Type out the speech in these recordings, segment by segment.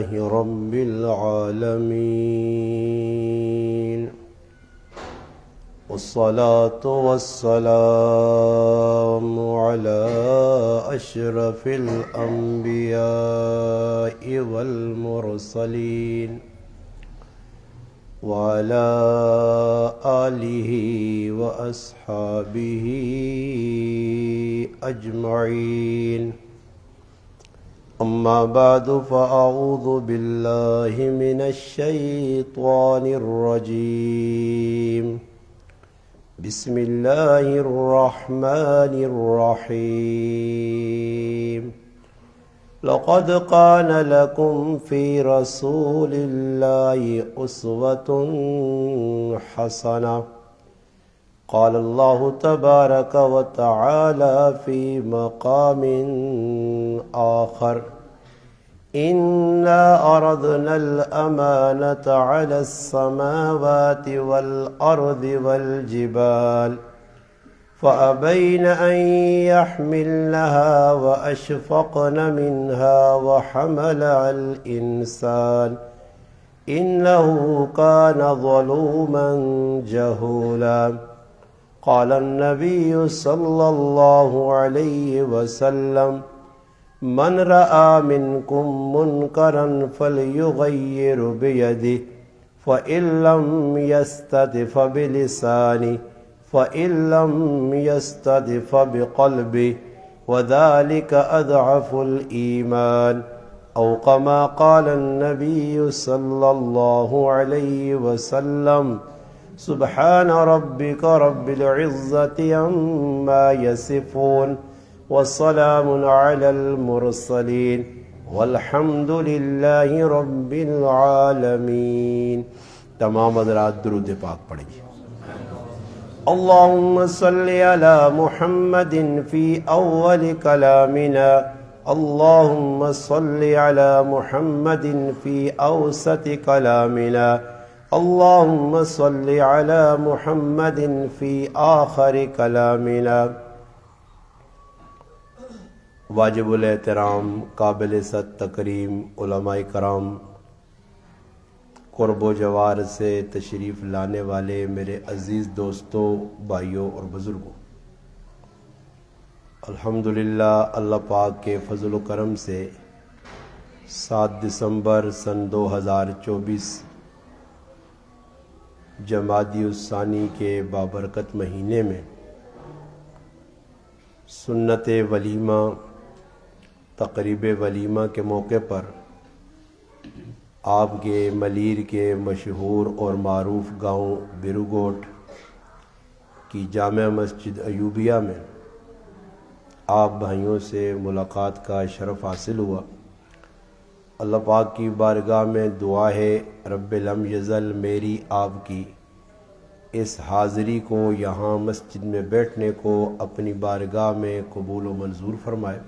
رب العالمين والصلاة والسلام على أشرف الأنبياء والمرسلين وعلى آله وأصحابه أجمعين أما بعد فأعوذ بالله من الشيطان الرجيم بسم الله الرحمن الرحيم لقد كان لكم في رسول الله أسوة حسنة قال الله تبارك وتعالى في مقام آخر إنا عرضنا الأمانة على السماوات والأرض والجبال فأبين أن يحملنها وأشفقن منها وحملها الإنسان إنه كان ظلوما جهولا قال النبي صلى الله عليه وسلم من رأى منكم منكرا فليغير بيده فإن لم يستطع فبلسانه فإن لم يستطع فبقلبه وذلك أضعف الإيمان أو كما قال النبي صلى الله عليه وسلم سبحان ربك رب العزة عما يصفون والسلام على المرسلين والحمد لله رب العالمين. تمام حضرات درود پاک پڑھیے. اللهم صل على محمد في أول كلامنا اللهم صل على محمد في أوسط كلامنا اللهم صل على محمد في آخر كلامنا. واجب الاحترام قابل صد تکریم علماء کرام، قرب و جوار سے تشریف لانے والے میرے عزیز دوستوں، بھائیوں اور بزرگوں، الحمدللہ اللہ پاک کے فضل و کرم سے 7 دسمبر سن 2024 جمادی الثانی کے بابرکت مہینے میں سنت ولیمہ تقریب ولیمہ کے موقع پر آپ کے ملیر کے مشہور اور معروف گاؤں بیروگوٹ کی جامع مسجد ایوبیہ میں آپ بھائیوں سے ملاقات کا شرف حاصل ہوا. اللہ پاک کی بارگاہ میں دعا ہے رب لم یزل میری آپ کی اس حاضری کو، یہاں مسجد میں بیٹھنے کو اپنی بارگاہ میں قبول و منظور فرمائے.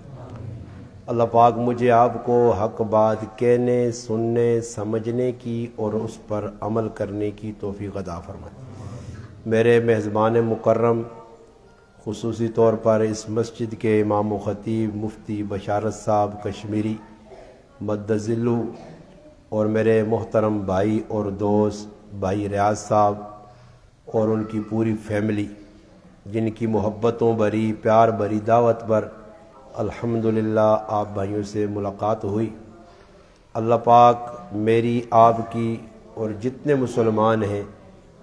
اللہ پاک مجھے آپ کو حق بات کہنے، سننے، سمجھنے کی اور اس پر عمل کرنے کی توفیق عطا فرمائے. میرے میزبان مکرم، خصوصی طور پر اس مسجد کے امام و خطیب مفتی بشارت صاحب کشمیری مدذلو، اور میرے محترم بھائی اور دوست بھائی ریاض صاحب اور ان کی پوری فیملی، جن کی محبتوں بھری پیار بھری دعوت پر الحمدللہ آپ بھائیوں سے ملاقات ہوئی. اللہ پاک میری آپ کی اور جتنے مسلمان ہیں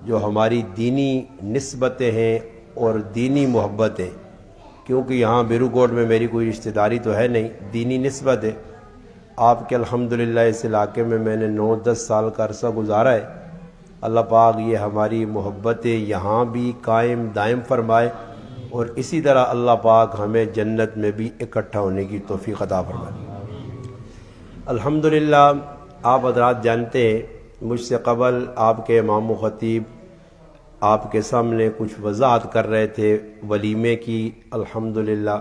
جو ہماری دینی نسبتیں ہیں اور دینی محبتیں، کیونکہ یہاں بیروگوٹ میں میری کوئی رشتہ داری تو ہے نہیں، دینی نسبت ہے. آپ کے الحمدللہ اس علاقے میں نے 9-10 سال کا عرصہ گزارا ہے. اللہ پاک یہ ہماری محبتیں یہاں بھی قائم دائم فرمائے اور اسی طرح اللہ پاک ہمیں جنت میں بھی اکٹھا ہونے کی توفیق عطا فرمائے. الحمدللہ آپ حضرات جانتے ہیں مجھ سے قبل آپ کے امام و خطیب آپ کے سامنے کچھ وضاحت کر رہے تھے ولیمے کی، الحمدللہ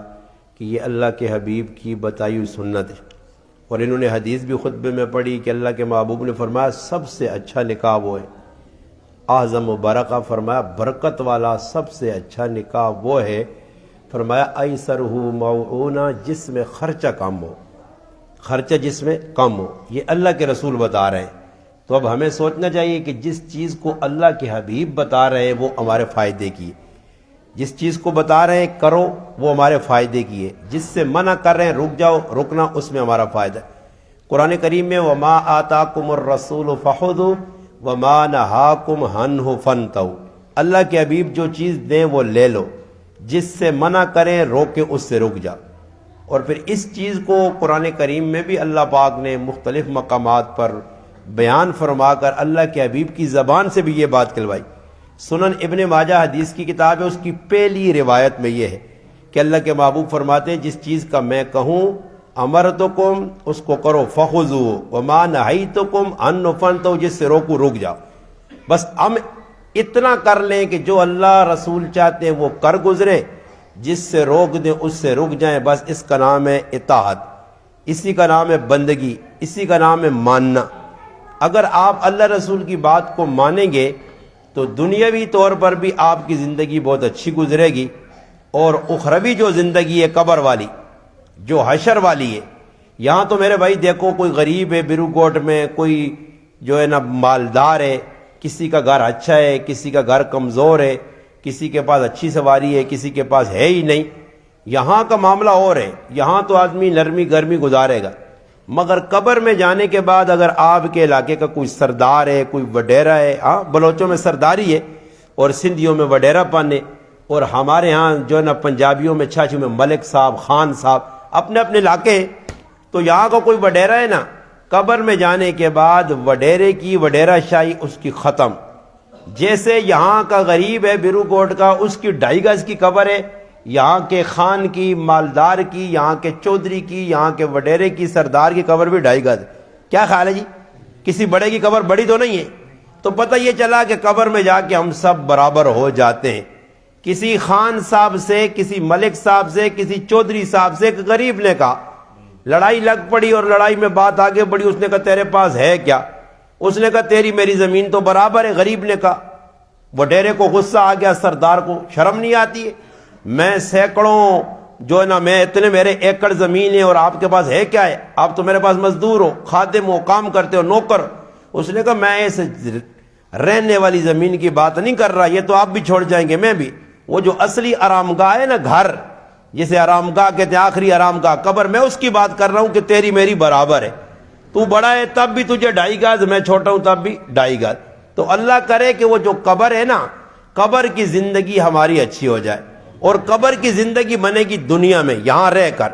کہ یہ اللہ کے حبیب کی بتائی ہوئی سنت ہے، اور انہوں نے حدیث بھی خطبے میں پڑھی کہ اللہ کے محبوب نے فرمایا سب سے اچھا نکاح وہ ہے، اعظم و برکہ فرمایا برکت والا سب سے اچھا نکاح وہ ہے، فرمایا ایسرہ موعونہ جس میں خرچہ کم ہو. خرچہ جس میں کم ہو، یہ اللہ کے رسول بتا رہے ہیں۔ تو اب ہمیں سوچنا چاہیے کہ جس چیز کو اللہ کے حبیب بتا رہے ہیں وہ ہمارے فائدے کی ہے، جس چیز کو بتا رہے ہیں کرو وہ ہمارے فائدے کی ہے، جس سے منع کر رہے ہیں رک جاؤ، رکنا اس میں ہمارا فائدہ ہے۔ قرآن کریم میں وَمَا آتَاكُمُ الرَّسُولُ فَخُذُوهُ وَمَا نَهَاكُمْ عَنْهُ فَانْتَهُوا، اللہ کے حبیب جو چیز دیں وہ لے لو، جس سے منع کریں روکے اس سے رک جا۔ اور پھر اس چیز کو قرآن کریم میں بھی اللہ پاک نے مختلف مقامات پر بیان فرما کر اللہ کے حبیب کی زبان سے بھی یہ بات کہلوائی۔ سنن ابن ماجہ حدیث کی کتاب ہے، اس کی پہلی روایت میں یہ ہے کہ اللہ کے محبوب فرماتے ہیں جس چیز کا میں کہوں امرتکم اس کو کرو، فخذوا وما نہیتکم عنہ فانتہوا جس سے روکو رک جاؤ۔ بس ہم اتنا کر لیں کہ جو اللہ رسول چاہتے ہیں وہ کر گزرے، جس سے روک دیں اس سے رک جائیں، بس اس کا نام ہے اطاعت، اسی کا نام ہے بندگی، اسی کا نام ہے ماننا۔ اگر آپ اللہ رسول کی بات کو مانیں گے تو دنیاوی طور پر بھی آپ کی زندگی بہت اچھی گزرے گی، اور اخروی جو زندگی ہے قبر والی، جو حشر والی ہے، یہاں تو میرے بھائی دیکھو کوئی غریب ہے بیرو کوٹ میں، کوئی جو ہے نا مالدار ہے، کسی کا گھر اچھا ہے، کسی کا گھر کمزور ہے، کسی کے پاس اچھی سواری ہے، کسی کے پاس ہے ہی نہیں۔ یہاں کا معاملہ اور ہے، یہاں تو آدمی نرمی گرمی گزارے گا، مگر قبر میں جانے کے بعد اگر آپ کے علاقے کا کوئی سردار ہے، کوئی وڈیرا ہے، ہاں بلوچوں میں سرداری ہے اور سندھیوں میں وڈیرا پن ہے، اور ہمارے ہاں جو ہے نا پنجابیوں میں چھاچھوں میں ملک صاحب، خان صاحب، اپنے اپنے علاقے ہیں۔ تو یہاں کا کوئی وڈیرا ہے نا، قبر میں جانے کے بعد وڈیرے کی وڈیرا شاہی اس کی ختم۔ جیسے یہاں کا غریب ہے بیرو کوٹ کا، اس کی 2.5 گز کی قبر ہے، یہاں کے خان کی، مالدار کی، یہاں کے چودھری کی، یہاں کے وڈیرے کی، سردار کی قبر بھی 2.5 گز۔ کیا خیال ہے جی؟ کسی بڑے کی قبر بڑی تو نہیں ہے؟ تو پتہ یہ چلا کہ قبر میں جا کے ہم سب برابر ہو جاتے ہیں۔ کسی خان صاحب سے، کسی ملک صاحب سے، کسی چودھری صاحب سے ایک غریب نے کہا، لڑائی لگ پڑی اور لڑائی میں بات آگے بڑھی، اس نے کہا تیرے پاس ہے کیا؟ اس نے کہا تیری میری زمین تو برابر ہے۔ غریب نے کہا، وڈیرے کو غصہ آ گیا، سردار کو شرم نہیں آتی ہے؟ میں سینکڑوں جو ہے نا، میں اتنے میرے ایکڑ زمین ہے اور آپ کے پاس ہے کیا ہے؟ آپ تو میرے پاس مزدور ہو، خادم ہو، کام کرتے ہو، نوکر۔ اس نے کہا میں اس رہنے والی زمین کی بات نہیں کر رہا، یہ تو آپ بھی چھوڑ جائیں گے، میں بھی۔ وہ جو اصلی آرام گاہ ہے نا، گھر جسے آرام گاہ کہتے ہیں، آخری آرام گاہ قبر، میں اس کی بات کر رہا ہوں کہ تیری میری برابر ہے۔ تو بڑا ہے تب بھی تجھے 2.5 گز، میں چھوٹا ہوں تب بھی 2.5 گز۔ تو اللہ کرے کہ وہ جو قبر ہے نا، قبر کی زندگی ہماری اچھی ہو جائے، اور قبر کی زندگی بنے گی دنیا میں، یہاں رہ کر،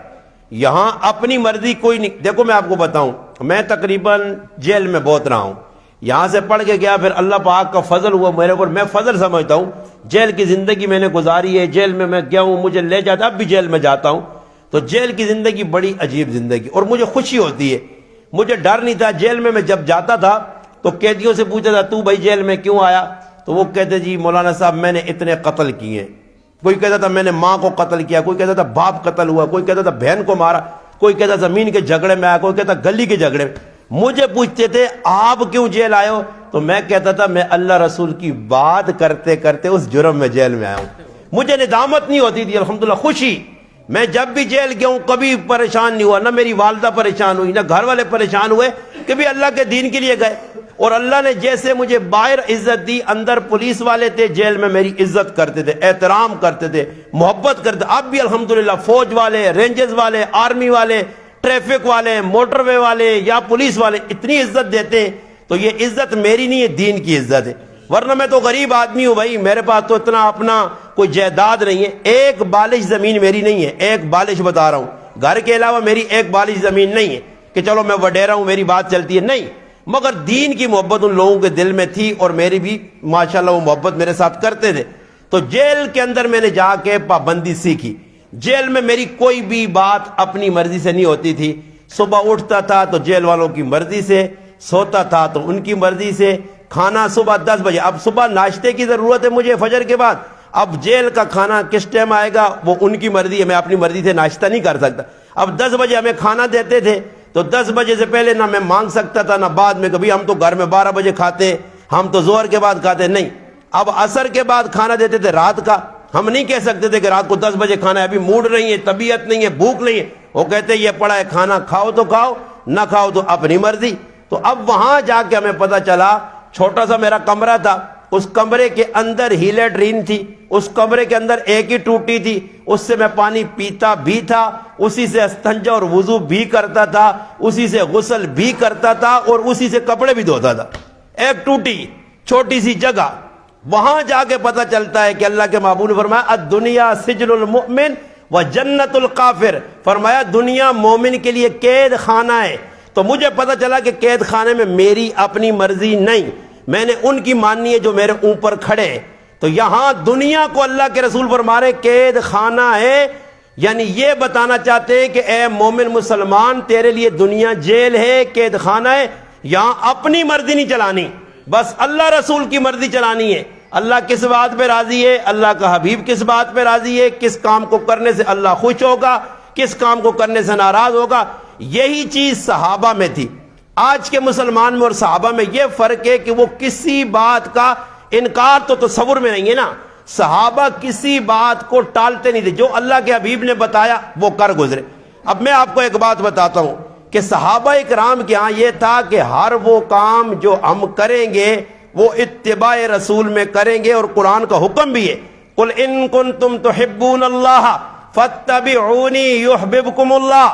یہاں اپنی مرضی کوئی نہیں۔ دیکھو میں آپ کو بتاؤں، میں تقریباً جیل میں بہت رہا ہوں، یہاں سے پڑھ کے گیا، پھر اللہ پاک کا فضل ہوا میرے کو، میں فضل سمجھتا ہوں، جیل کی زندگی میں نے گزاری ہے، جیل میں گیا ہوں، مجھے لے جاتا، اب بھی جیل میں جاتا ہوں۔ تو جیل کی زندگی بڑی عجیب زندگی، اور مجھے خوشی ہوتی ہے، مجھے ڈر نہیں تھا۔ جیل میں جب جاتا تھا تو قیدیوں سے پوچھتا تھا تو بھائی جیل میں کیوں آیا؟ تو وہ کہتے جی مولانا صاحب میں نے اتنے قتل کیے ہیں۔ کوئی کہتا تھا میں نے ماں کو قتل کیا، کوئی کہتا تھا باپ قتل ہوا، کوئی کہتا تھا بہن کو مارا، کوئی کہتا زمین کے جھگڑے میں آیا، کوئی کہتا گلی کے جھگڑے میں۔ مجھے پوچھتے تھے آپ کیوں جیل آئے ہو؟ تو میں کہتا تھا میں اللہ رسول کی بات کرتے کرتے اس جرم میں جیل میں آیا ہوں۔ مجھے ندامت نہیں ہوتی تھی، الحمدللہ خوشی۔ میں جب بھی جیل گیا ہوں کبھی پریشان نہیں ہوا، نہ میری والدہ پریشان ہوئی، نہ گھر والے پریشان ہوئے، کہ بھی اللہ کے دین کے لیے گئے۔ اور اللہ نے جیسے مجھے باہر عزت دی، اندر پولیس والے تھے، جیل میں میری عزت کرتے تھے، احترام کرتے تھے، محبت کرتے۔ اب بھی الحمدللہ فوج والے، رینجز والے، آرمی والے، ٹریفک والے، موٹر وے والے یا پولیس والے اتنی عزت دیتے ہیں۔ تو یہ عزت میری نہیں ہے، دین کی عزت ہے، ورنہ میں تو غریب آدمی ہوں بھائی، میرے پاس تو اتنا اپنا کوئی جائیداد نہیں ہے، ایک بالش زمین میری نہیں ہے، ایک بالش بتا رہا ہوں، گھر کے علاوہ میری ایک بالش زمین نہیں ہے کہ چلو میں وڈیرا ہوں میری بات چلتی ہے، نہیں۔ مگر دین کی محبت ان لوگوں کے دل میں تھی، اور میری بھی ماشاءاللہ وہ محبت میرے ساتھ کرتے تھے۔ تو جیل کے اندر میں نے جا کے پابندی سیکھی، جیل میں میری کوئی بھی بات اپنی مرضی سے نہیں ہوتی تھی۔ صبح اٹھتا تھا تو جیل والوں کی مرضی سے، سوتا تھا تو ان کی مرضی سے، کھانا صبح 10 بجے، اب صبح ناشتے کی ضرورت ہے مجھے فجر کے بعد، اب جیل کا کھانا کس ٹائم آئے گا وہ ان کی مرضی ہے، میں اپنی مرضی سے ناشتہ نہیں کر سکتا۔ اب 10 بجے ہمیں کھانا دیتے تھے، تو 10 بجے سے پہلے نہ میں مانگ سکتا تھا نہ بعد میں، کبھی ہم تو گھر میں 12 بجے کھاتے، ہم تو ظہر کے بعد کھاتے، نہیں۔ اب عصر کے بعد کھانا دیتے تھے رات کا، ہم نہیں کہہ سکتے تھے کہ رات کو 10 بجے کھانا ہے، ابھی موڈ نہیں ہے، طبیعت نہیں ہے، بھوک نہیں ہے۔ وہ کہتے یہ پڑا ہے کھانا، کھاؤ تو کھاؤ، نہ کھاؤ تو اپنی مرضی۔ تو اب وہاں جا کے ہمیں پتہ چلا، چھوٹا سا میرا کمرہ تھا، اس کمرے کے اندر ہی لیٹرین تھی، اس کمرے کے اندر ایک ہی ٹوٹی تھی، اس سے میں پانی پیتا بھی تھا، اسی سے استنجا اور وضو بھی کرتا تھا، اسی سے غسل بھی کرتا تھا، اور اسی سے کپڑے بھی دھوتا تھا۔ ایک ٹوٹی چھوٹی سی جگہ۔ وہاں جا کے پتہ چلتا ہے کہ اللہ کے محبوب نے فرمایا الدنیا سجن المؤمن و جنت الکافر، فرمایا دنیا مومن کے لیے قید خانہ ہے۔ تو مجھے پتہ چلا کہ قید خانے میں میری اپنی مرضی نہیں، میں نے ان کی ماننی ہے جو میرے اوپر کھڑے ہیں۔ تو یہاں دنیا کو اللہ کے رسول فرما رہے قید خانہ ہے، یعنی یہ بتانا چاہتے ہیں کہ اے مومن مسلمان تیرے لیے دنیا جیل ہے، قید خانہ ہے، یہاں اپنی مرضی نہیں چلانی، بس اللہ رسول کی مرضی چلانی ہے۔ اللہ کس بات پہ راضی ہے، اللہ کا حبیب کس بات پہ راضی ہے، کس کام کو کرنے سے اللہ خوش ہوگا، کس کام کو کرنے سے ناراض ہوگا۔ یہی چیز صحابہ میں تھی۔ آج کے مسلمان میں اور صحابہ میں یہ فرق ہے کہ وہ کسی بات کا انکار تو تصور میں نہیں ہے نا، صحابہ کسی بات کو ٹالتے نہیں تھے، جو اللہ کے حبیب نے بتایا وہ کر گزرے۔ اب میں آپ کو ایک بات بتاتا ہوں کہ صحابہ اکرام کے ہاں یہ تھا کہ ہر وہ کام جو ہم کریں گے وہ اتباع رسول میں کریں گے، اور قرآن کا حکم بھی ہے قل ان کنتم تحبون اللہ فاتبعونی یحببکم اللہ،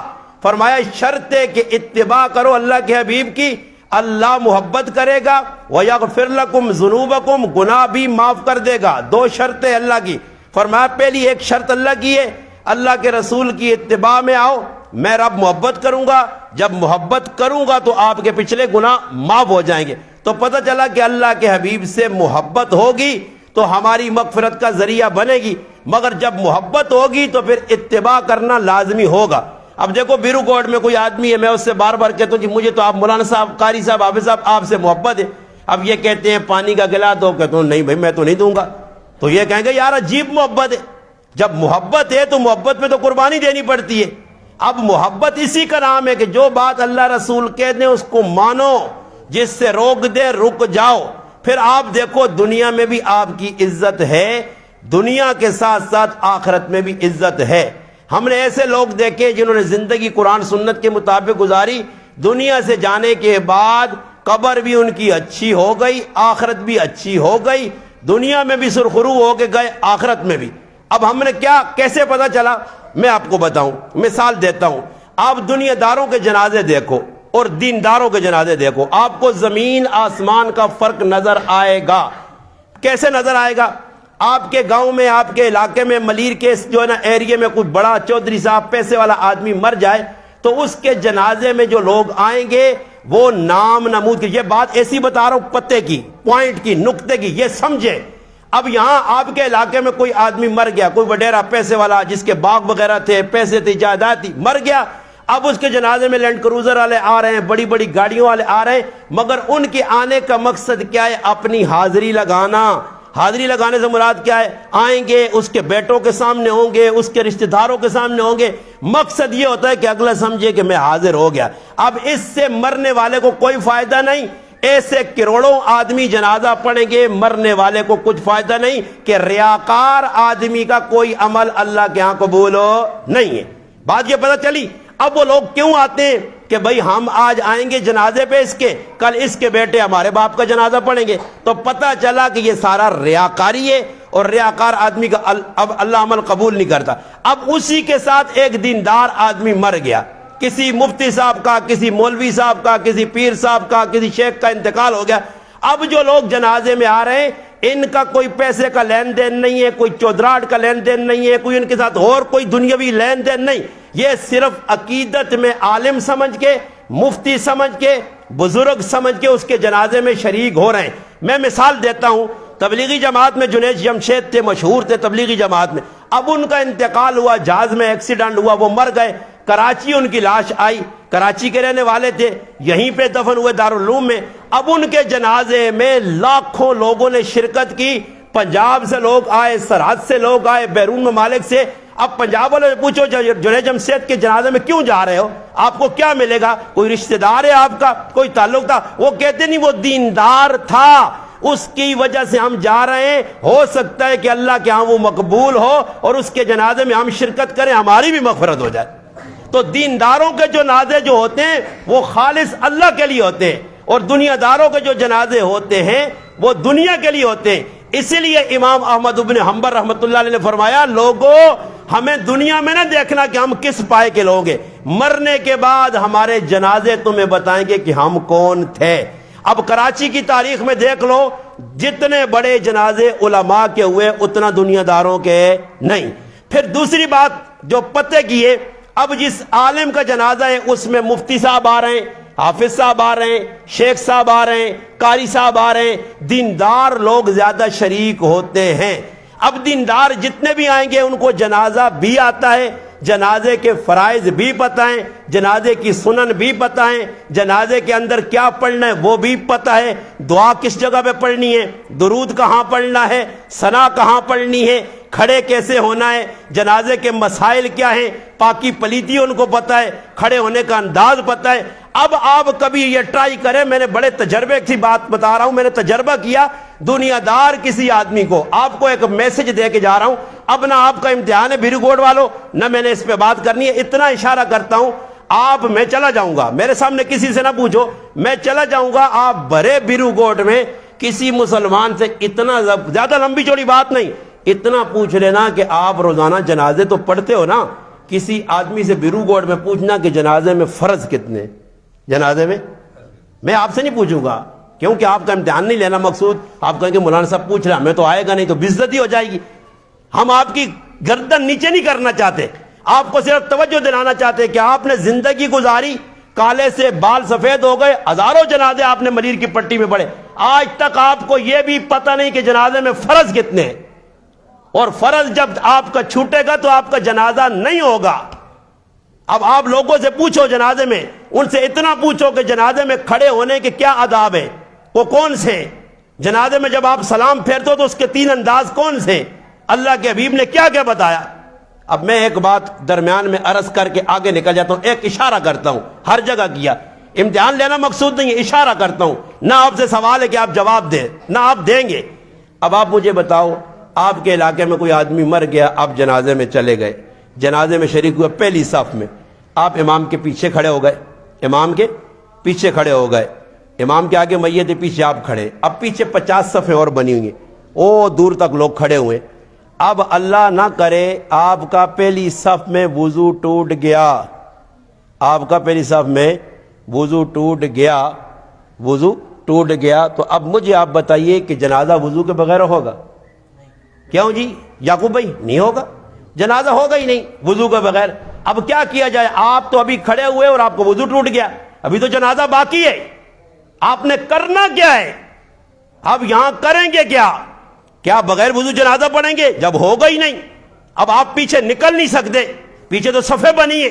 فرمایا شرط ہے کہ اتباع کرو اللہ کے حبیب کی، اللہ محبت کرے گا، وَيَغْفِرْ لَكُمْ ذُنُوبَكُمْ، گناہ بھی معاف کر دے گا۔ دو شرطیں اللہ کی، فرمایا پہلی ایک شرط اللہ کی ہے، اللہ کے رسول کی اتباع میں آؤ، میں رب محبت کروں گا، جب محبت کروں گا تو آپ کے پچھلے گناہ معاف ہو جائیں گے۔ تو پتہ چلا کہ اللہ کے حبیب سے محبت ہوگی تو ہماری مغفرت کا ذریعہ بنے گی، مگر جب محبت ہوگی تو پھر اتباع کرنا لازمی ہوگا۔ اب دیکھو بیرو کوٹ میں کوئی آدمی ہے، میں اس سے بار بار کہتا ہوں جی مجھے تو آپ مولانا صاحب، قاری صاحب، حافظ صاحب آپ سے محبت ہے، اب یہ کہتے ہیں پانی کا گلاس دو، کہتا ہوں نہیں بھائی میں تو نہیں دوں گا، تو یہ کہیں گے یار عجیب محبت ہے۔ جب محبت ہے تو محبت میں تو قربانی دینی پڑتی ہے۔ اب محبت اسی کا نام ہے کہ جو بات اللہ رسول کہتے ہیں اس کو مانو، جس سے روک دے رک جاؤ، پھر آپ دیکھو دنیا میں بھی آپ کی عزت ہے، دنیا کے ساتھ ساتھ آخرت میں بھی عزت ہے۔ ہم نے ایسے لوگ دیکھے جنہوں نے زندگی قرآن سنت کے مطابق گزاری، دنیا سے جانے کے بعد قبر بھی ان کی اچھی ہو گئی، آخرت بھی اچھی ہو گئی، دنیا میں بھی سرخرو ہو کے گئے، آخرت میں بھی۔ اب ہم نے کیسے پتا چلا، میں آپ کو بتاؤں، مثال دیتا ہوں۔ آپ دنیا داروں کے جنازے دیکھو اور دینداروں کے جنازے دیکھو، آپ کو زمین آسمان کا فرق نظر آئے گا۔ کیسے نظر آئے گا؟ آپ کے گاؤں میں، آپ کے علاقے میں، ملیر کے جو ہے نا ایریے میں کوئی بڑا چودھری صاحب پیسے والا آدمی مر جائے تو اس کے جنازے میں جو لوگ آئیں گے وہ نام نمود کی، یہ بات ایسی بتا رہا ہوں پتے کی، پوائنٹ کی، نقطے کی، یہ سمجھے۔ اب یہاں آپ کے علاقے میں کوئی آدمی مر گیا، کوئی وڈیرا پیسے والا جس کے باغ وغیرہ تھے، پیسے تھے، جائیداد تھی، مر گیا۔ اب اس کے جنازے میں لینڈ کروزر والے آ رہے ہیں، بڑی بڑی گاڑیوں والے آ رہے ہیں، مگر ان کے آنے کا مقصد کیا ہے؟ اپنی حاضری لگانا۔ حاضری لگانے سے مراد کیا ہے؟ آئیں گے، اس کے بیٹوں کے سامنے ہوں گے، اس کے رشتہ داروں کے سامنے ہوں گے، مقصد یہ ہوتا ہے کہ اگلا سمجھے کہ میں حاضر ہو گیا۔ اب اس سے مرنے والے کو کوئی فائدہ نہیں، ایسے کروڑوں آدمی جنازہ پڑھیں گے، مرنے والے کو کچھ فائدہ نہیں کہ ریاکار آدمی کا کوئی عمل اللہ کے ہاں قبول نہیں ہے۔ بات یہ پتہ چلی۔ اب وہ لوگ کیوں آتے ہیں کہ بھئی ہم آج آئیں گے جنازے پہ اس کے، کل اس کے بیٹے ہمارے باپ کا جنازہ پڑھیں گے، تو پتہ چلا کہ یہ سارا ریاکاری ہے، اور ریاکار آدمی کا اب اللہ عمل قبول نہیں کرتا۔ اب اسی کے ساتھ ایک دیندار آدمی مر گیا، کسی مفتی صاحب کا، کسی مولوی صاحب کا، کسی پیر صاحب کا، کسی شیخ کا انتقال ہو گیا۔ اب جو لوگ جنازے میں آ رہے ہیں ان کا کوئی پیسے کا لین دین نہیں ہے، کوئی چودراہٹ کا لین دین نہیں ہے، کوئی ان کے ساتھ اور کوئی دنیاوی لین دین نہیں، یہ صرف عقیدت میں عالم سمجھ کے، مفتی سمجھ کے، بزرگ سمجھ کے اس کے جنازے میں شریک ہو رہے ہیں۔ میں مثال دیتا ہوں، تبلیغی جماعت میں جنید جمشید تھے، مشہور تھے تبلیغی جماعت میں، اب ان کا انتقال ہوا، جہاز میں ایکسیڈنٹ ہوا، وہ مر گئے، کراچی ان کی لاش آئی، کراچی کے رہنے والے تھے، یہیں پہ دفن ہوئے دارالعلوم میں۔ اب ان کے جنازے میں لاکھوں لوگوں نے شرکت کی، پنجاب سے لوگ آئے، سرحد سے لوگ آئے، بیرون ممالک سے۔ اب پنجاب والے پوچھو جنید جمشید کے جنازے میں کیوں جا رہے ہو، آپ کو کیا ملے گا؟ کوئی رشتہ دار ہے آپ کا، کوئی تعلق تھا؟ وہ کہتے نہیں، وہ دیندار تھا، اس کی وجہ سے ہم جا رہے ہیں، ہو سکتا ہے کہ اللہ کے ہاں وہ مقبول ہو اور اس کے جنازے میں ہم شرکت کریں، ہماری بھی مغفرت ہو جائے۔ تو دینداروں کے جنازے جو ہوتے ہیں وہ خالص اللہ کے لیے ہوتے ہیں، اور دنیا داروں کے جو جنازے ہوتے ہیں وہ دنیا کے لیے ہوتے ہیں۔ اسی لیے امام احمد بن حنبل رحمۃ اللہ علیہ نے فرمایا، لوگوں ہمیں دنیا میں نہ دیکھنا کہ ہم کس پائے کے لوگ ہیں، مرنے کے بعد ہمارے جنازے تمہیں بتائیں گے کہ ہم کون تھے۔ اب کراچی کی تاریخ میں دیکھ لو، جتنے بڑے جنازے علماء کے ہوئے اتنا دنیا داروں کے نہیں۔ پھر دوسری بات جو پتہ کی ہے، اب جس عالم کا جنازہ ہے اس میں مفتی صاحب آ رہے ہیں، حافظ صاحب آ رہے ہیں، شیخ صاحب آ رہے ہیں، قاری صاحب آ رہے ہیں، دیندار لوگ زیادہ شریک ہوتے ہیں۔ اب دیندار جتنے بھی آئیں گے ان کو جنازہ بھی آتا ہے، جنازے کے فرائض بھی پتہ ہیں، جنازے کی سنن بھی پتہ ہیں، جنازے کے اندر کیا پڑھنا ہے وہ بھی پتہ ہے، دعا کس جگہ پہ پڑھنی ہے، درود کہاں پڑھنا ہے، ثنا کہاں پڑھنی ہے، کھڑے کیسے ہونا ہے، جنازے کے مسائل کیا ہیں، پاکی پلیتی ان کو پتہ ہے، کھڑے ہونے کا انداز پتہ ہے۔ اب آپ کبھی یہ ٹرائی کریں، میں نے بڑے تجربے کی بات بتا رہا ہوں، میں نے تجربہ کیا، دنیا دار کسی آدمی کو آپ کو ایک میسج دے کے جا رہا ہوں، اب نہ آپ کا امتحان ہے بیرو گوڈ والوں، نہ میں نے اس پہ بات کرنی ہے، اتنا اشارہ کرتا ہوں، آپ میں چلا جاؤں گا، میرے سامنے کسی سے نہ پوچھو، میں چلا جاؤں گا، آپ بڑے بیرو گوڈ میں کسی مسلمان سے اتنا زیادہ لمبی چوڑی بات نہیں، اتنا پوچھ لینا کہ آپ روزانہ جنازے تو پڑھتے ہو نا، کسی آدمی سے بیرو گوڈ میں پوچھنا کہ جنازے میں فرض کتنے، جنازے میں آپ سے نہیں پوچھوں گا، کیونکہ آپ کا امتحان نہیں لینا مقصود، آپ کہیں کہ مولانا صاحب پوچھ رہا، میں تو آئے گا نہیں تو بے عزتی ہو جائے گی۔ ہم آپ کی گردن نیچے نہیں کرنا چاہتے، آپ کو صرف توجہ دلانا چاہتے کہ آپ نے زندگی گزاری، کالے سے بال سفید ہو گئے، ہزاروں جنازے آپ نے منیر کی پٹی میں پڑھے، آج تک آپ کو یہ بھی پتہ نہیں کہ جنازے میں فرض کتنے ہیں، اور فرض جب آپ کا چھوٹے گا تو آپ کا جنازہ نہیں ہوگا۔ اب آپ لوگوں سے پوچھو جنازے میں، ان سے اتنا پوچھو کہ جنازے میں کھڑے ہونے کے کیا آداب ہیں، وہ کون سے ہیں، جنازے میں جب آپ سلام پھیرتے ہو تو اس کے 3 انداز کون سے ہیں، اللہ کے حبیب نے کیا کیا بتایا۔ اب میں ایک بات درمیان میں عرض کر کے آگے نکل جاتا ہوں، ایک اشارہ کرتا ہوں، ہر جگہ کیا، امتحان لینا مقصود نہیں ہے، اشارہ کرتا ہوں، نہ آپ سے سوال ہے کہ آپ جواب دیں، نہ آپ دیں گے۔ اب آپ مجھے بتاؤ، آپ کے علاقے میں کوئی آدمی مر گیا، آپ جنازے میں چلے گئے، جنازے میں شریک ہوئے، پہلی صف میں آپ امام کے پیچھے کھڑے ہو گئے، امام کے پیچھے کھڑے ہو گئے، امام کے آگے میت ہے، پیچھے آپ کھڑے، اب پیچھے 50 صفیں اور بنی ہوئی ہیں، او دور تک لوگ کھڑے ہوئے۔ اب اللہ نہ کرے آپ کا پہلی صف میں وضو ٹوٹ گیا، آپ کا پہلی صف میں وضو ٹوٹ گیا، تو اب مجھے آپ بتائیے کہ جنازہ وضو کے بغیر ہوگا؟ کیوں جی یعقوب بھائی؟ نہیں ہوگا، جنازہ ہوگا ہی نہیں وضو کے بغیر۔ اب کیا کیا جائے؟ آپ تو ابھی کھڑے ہوئے اور آپ کو وضو ٹوٹ گیا، ابھی تو جنازہ باقی ہے، آپ نے کرنا کیا ہے؟ اب یہاں کریں گے کیا بغیر وضو جنازہ پڑھیں گے؟ جب ہوگا ہی نہیں، اب آپ پیچھے نکل نہیں سکتے، پیچھے تو صفیں بنی ہے،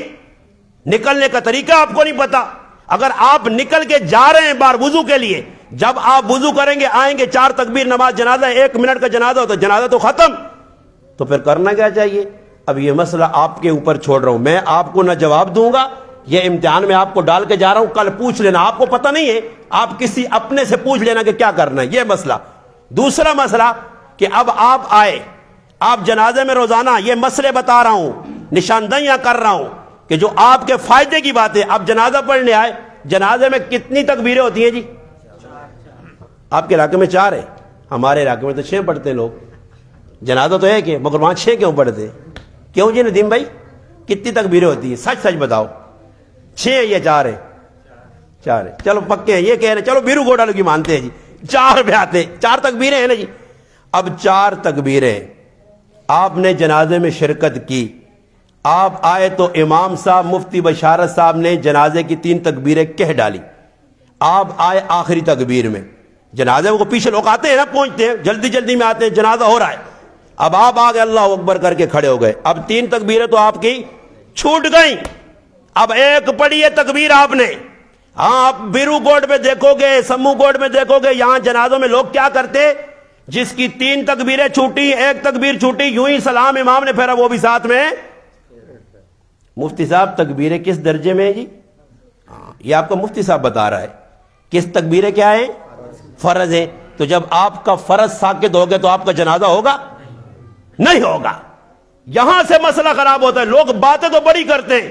نکلنے کا طریقہ آپ کو نہیں پتا۔ اگر آپ نکل کے جا رہے ہیں بار وضو کے لیے، جب آپ وضو کریں گے آئیں گے 4 تکبیر نماز جنازہ، 1 منٹ کا جنازہ ہوتا ہے، جنازہ تو ختم، تو پھر کرنا کیا چاہیے؟ اب یہ مسئلہ آپ کے اوپر چھوڑ رہا ہوں، میں آپ کو نہ جواب دوں گا، یہ امتحان میں آپ کو ڈال کے جا رہا ہوں، کل پوچھ لینا، آپ کو پتہ نہیں ہے آپ کسی اپنے سے پوچھ لینا کہ کیا کرنا ہے، یہ مسئلہ۔ دوسرا مسئلہ کہ اب آپ آئے، آپ جنازے میں روزانہ یہ مسئلے بتا رہا ہوں، نشاندہیاں کر رہا ہوں کہ جو آپ کے فائدے کی بات ہے۔ آپ جنازہ پڑھنے آئے، جنازے میں کتنی تکبیریں ہوتی ہیں جی؟ آپ کے علاقے میں 4 ہے، ہمارے علاقے میں تو 6 پڑھتے ہیں لوگ، جنازہ تو ہے کہ مگر وہاں 6 کیوں پڑھتے؟ کیوں جی ندیم بھائی؟ کتنی تکبیریں ہوتی ہیں؟ سچ بتاؤ، 6 یا 4 ہے؟ 4 ہے، چلو پکے ہیں، یہ کہہ رہے چلو بیرو گوڈا کی مانتے ہیں جی، 4 پہ آتے، 4 تکبیریں ہیں نا جی۔ اب 4 تکبیریں آپ نے جنازے میں شرکت کی، آپ آئے تو امام صاحب مفتی بشارت صاحب نے جنازے کی 3 تکبیریں کہہ ڈالی، آپ آئے آخری تکبیر میں، جنازے کو پیچھے لوگ آتے ہیں نا، پہنچتے ہیں جلدی میں آتے ہیں، جنازہ ہو رہا ہے، اب آپ آگے اللہ اکبر کر کے کھڑے ہو گئے، اب 3 تکبیریں تو آپ کی چھوٹ گئیں، اب ایک پڑھی ہے تکبیر آپ نے۔ ہاں آپ بیرو گوڈ میں دیکھو گے، سمو گوڈ میں دیکھو گے، یہاں جنازوں میں لوگ کیا کرتے، جس کی 3 تکبیریں چھوٹی، 1 تکبیر چھوٹی، یوں ہی سلام امام نے پھیرا وہ بھی ساتھ میں۔ مفتی صاحب تکبیریں کس درجے میں ہیں جی؟ یہ آپ کا مفتی صاحب بتا رہا ہے، کس تکبیریں کیا ہیں؟ فرض ہیں۔ تو جب آپ کا فرض ساقط ہو گیا تو آپ کا جنازہ ہوگا؟ نہیں ہوگا۔ یہاں سے مسئلہ خراب ہوتا ہے، لوگ باتیں تو بڑی کرتے ہیں،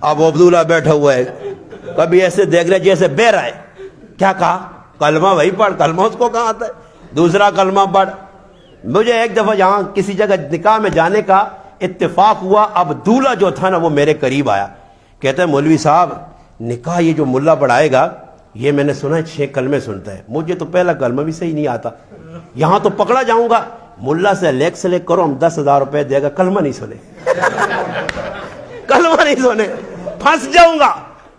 اب عبداللہ بیٹھا ہوا ہے, کبھی ایسے دیکھ رہے جیسے بے رہا ہے. کیا کہا؟ کلمہ وہی پڑھ. کلمہ اس کو کہاں آتا ہے؟ دوسرا کلمہ پڑھ. مجھے ایک دفعہ یہاں کسی جگہ نکاح میں جانے کا اتفاق ہوا. اب دولہا جو تھا نا وہ میرے قریب آیا, کہتا ہے مولوی صاحب نکاح یہ جو ملا پڑھائے گا یہ میں نے سنا ہے 6 کلمے سنتا ہے. مجھے تو پہلا کلمہ بھی صحیح نہیں آتا, یہاں تو پکڑا جاؤں گا. ملا سے لیک سلیک کرو, ہم 10,000 روپے دے گا, کلمہ نہیں سنے, کلمہ نہیں سنے, پھنس جاؤں گا.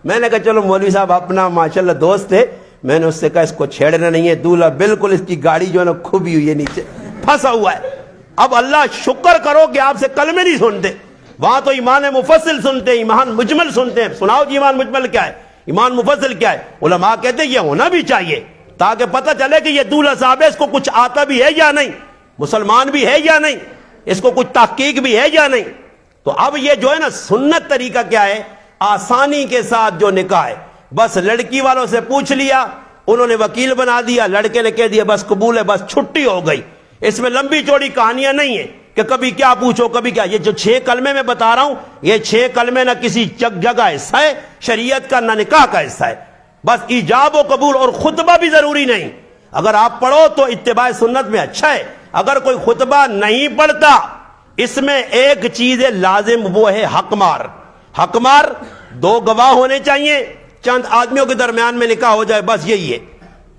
میں نے کہا چلو مولوی صاحب اپنا ماشاءاللہ دوست تھے, میں نے اس سے کہا اس کو چھیڑنا نہیں ہے. دولہا بالکل اس کی گاڑی جو ہے نا کھبی ہوئی ہے, نیچے پھنسا ہوا ہے. اب اللہ شکر کرو کہ آپ سے کلمے نہیں سنتے, وہاں تو ایمان مفصل سنتے ہیں, ایمان مجمل سنتے ہیں. سناؤ جی ایمان مجمل کیا ہے, ایمان مفصل کیا ہے. علماء کہتے ہیں یہ ہونا بھی چاہیے تاکہ پتہ چلے کہ یہ دولہا صاحب ہے, اس کو کچھ آتا بھی ہے یا نہیں, مسلمان بھی ہے یا نہیں, اس کو کچھ تحقیق بھی ہے یا نہیں. تو اب یہ جو ہے نا سنت طریقہ کیا ہے, آسانی کے ساتھ جو نکاح ہے, بس لڑکی والوں سے پوچھ لیا, انہوں نے وکیل بنا دیا, لڑکے نے کہہ دیا بس قبول ہے, بس چھٹی ہو گئی. اس میں لمبی چوڑی کہانیاں نہیں ہیں کہ کبھی کیا پوچھو کبھی کیا. یہ جو 6 کلمے میں بتا رہا ہوں, یہ 6 کلمے نہ کسی جگہ حصہ ہے شریعت کا, نہ نکاح کا حصہ ہے. بس ایجاب و قبول, اور خطبہ بھی ضروری نہیں. اگر آپ پڑھو تو اتباع سنت میں اچھا ہے, اگر کوئی خطبہ نہیں پڑھتا اس میں ایک چیز لازم, وہ ہے حق مار. حق مار 2 گواہ ہونے چاہیے, چند آدمیوں کے درمیان میں نکاح ہو جائے, بس یہی ہے.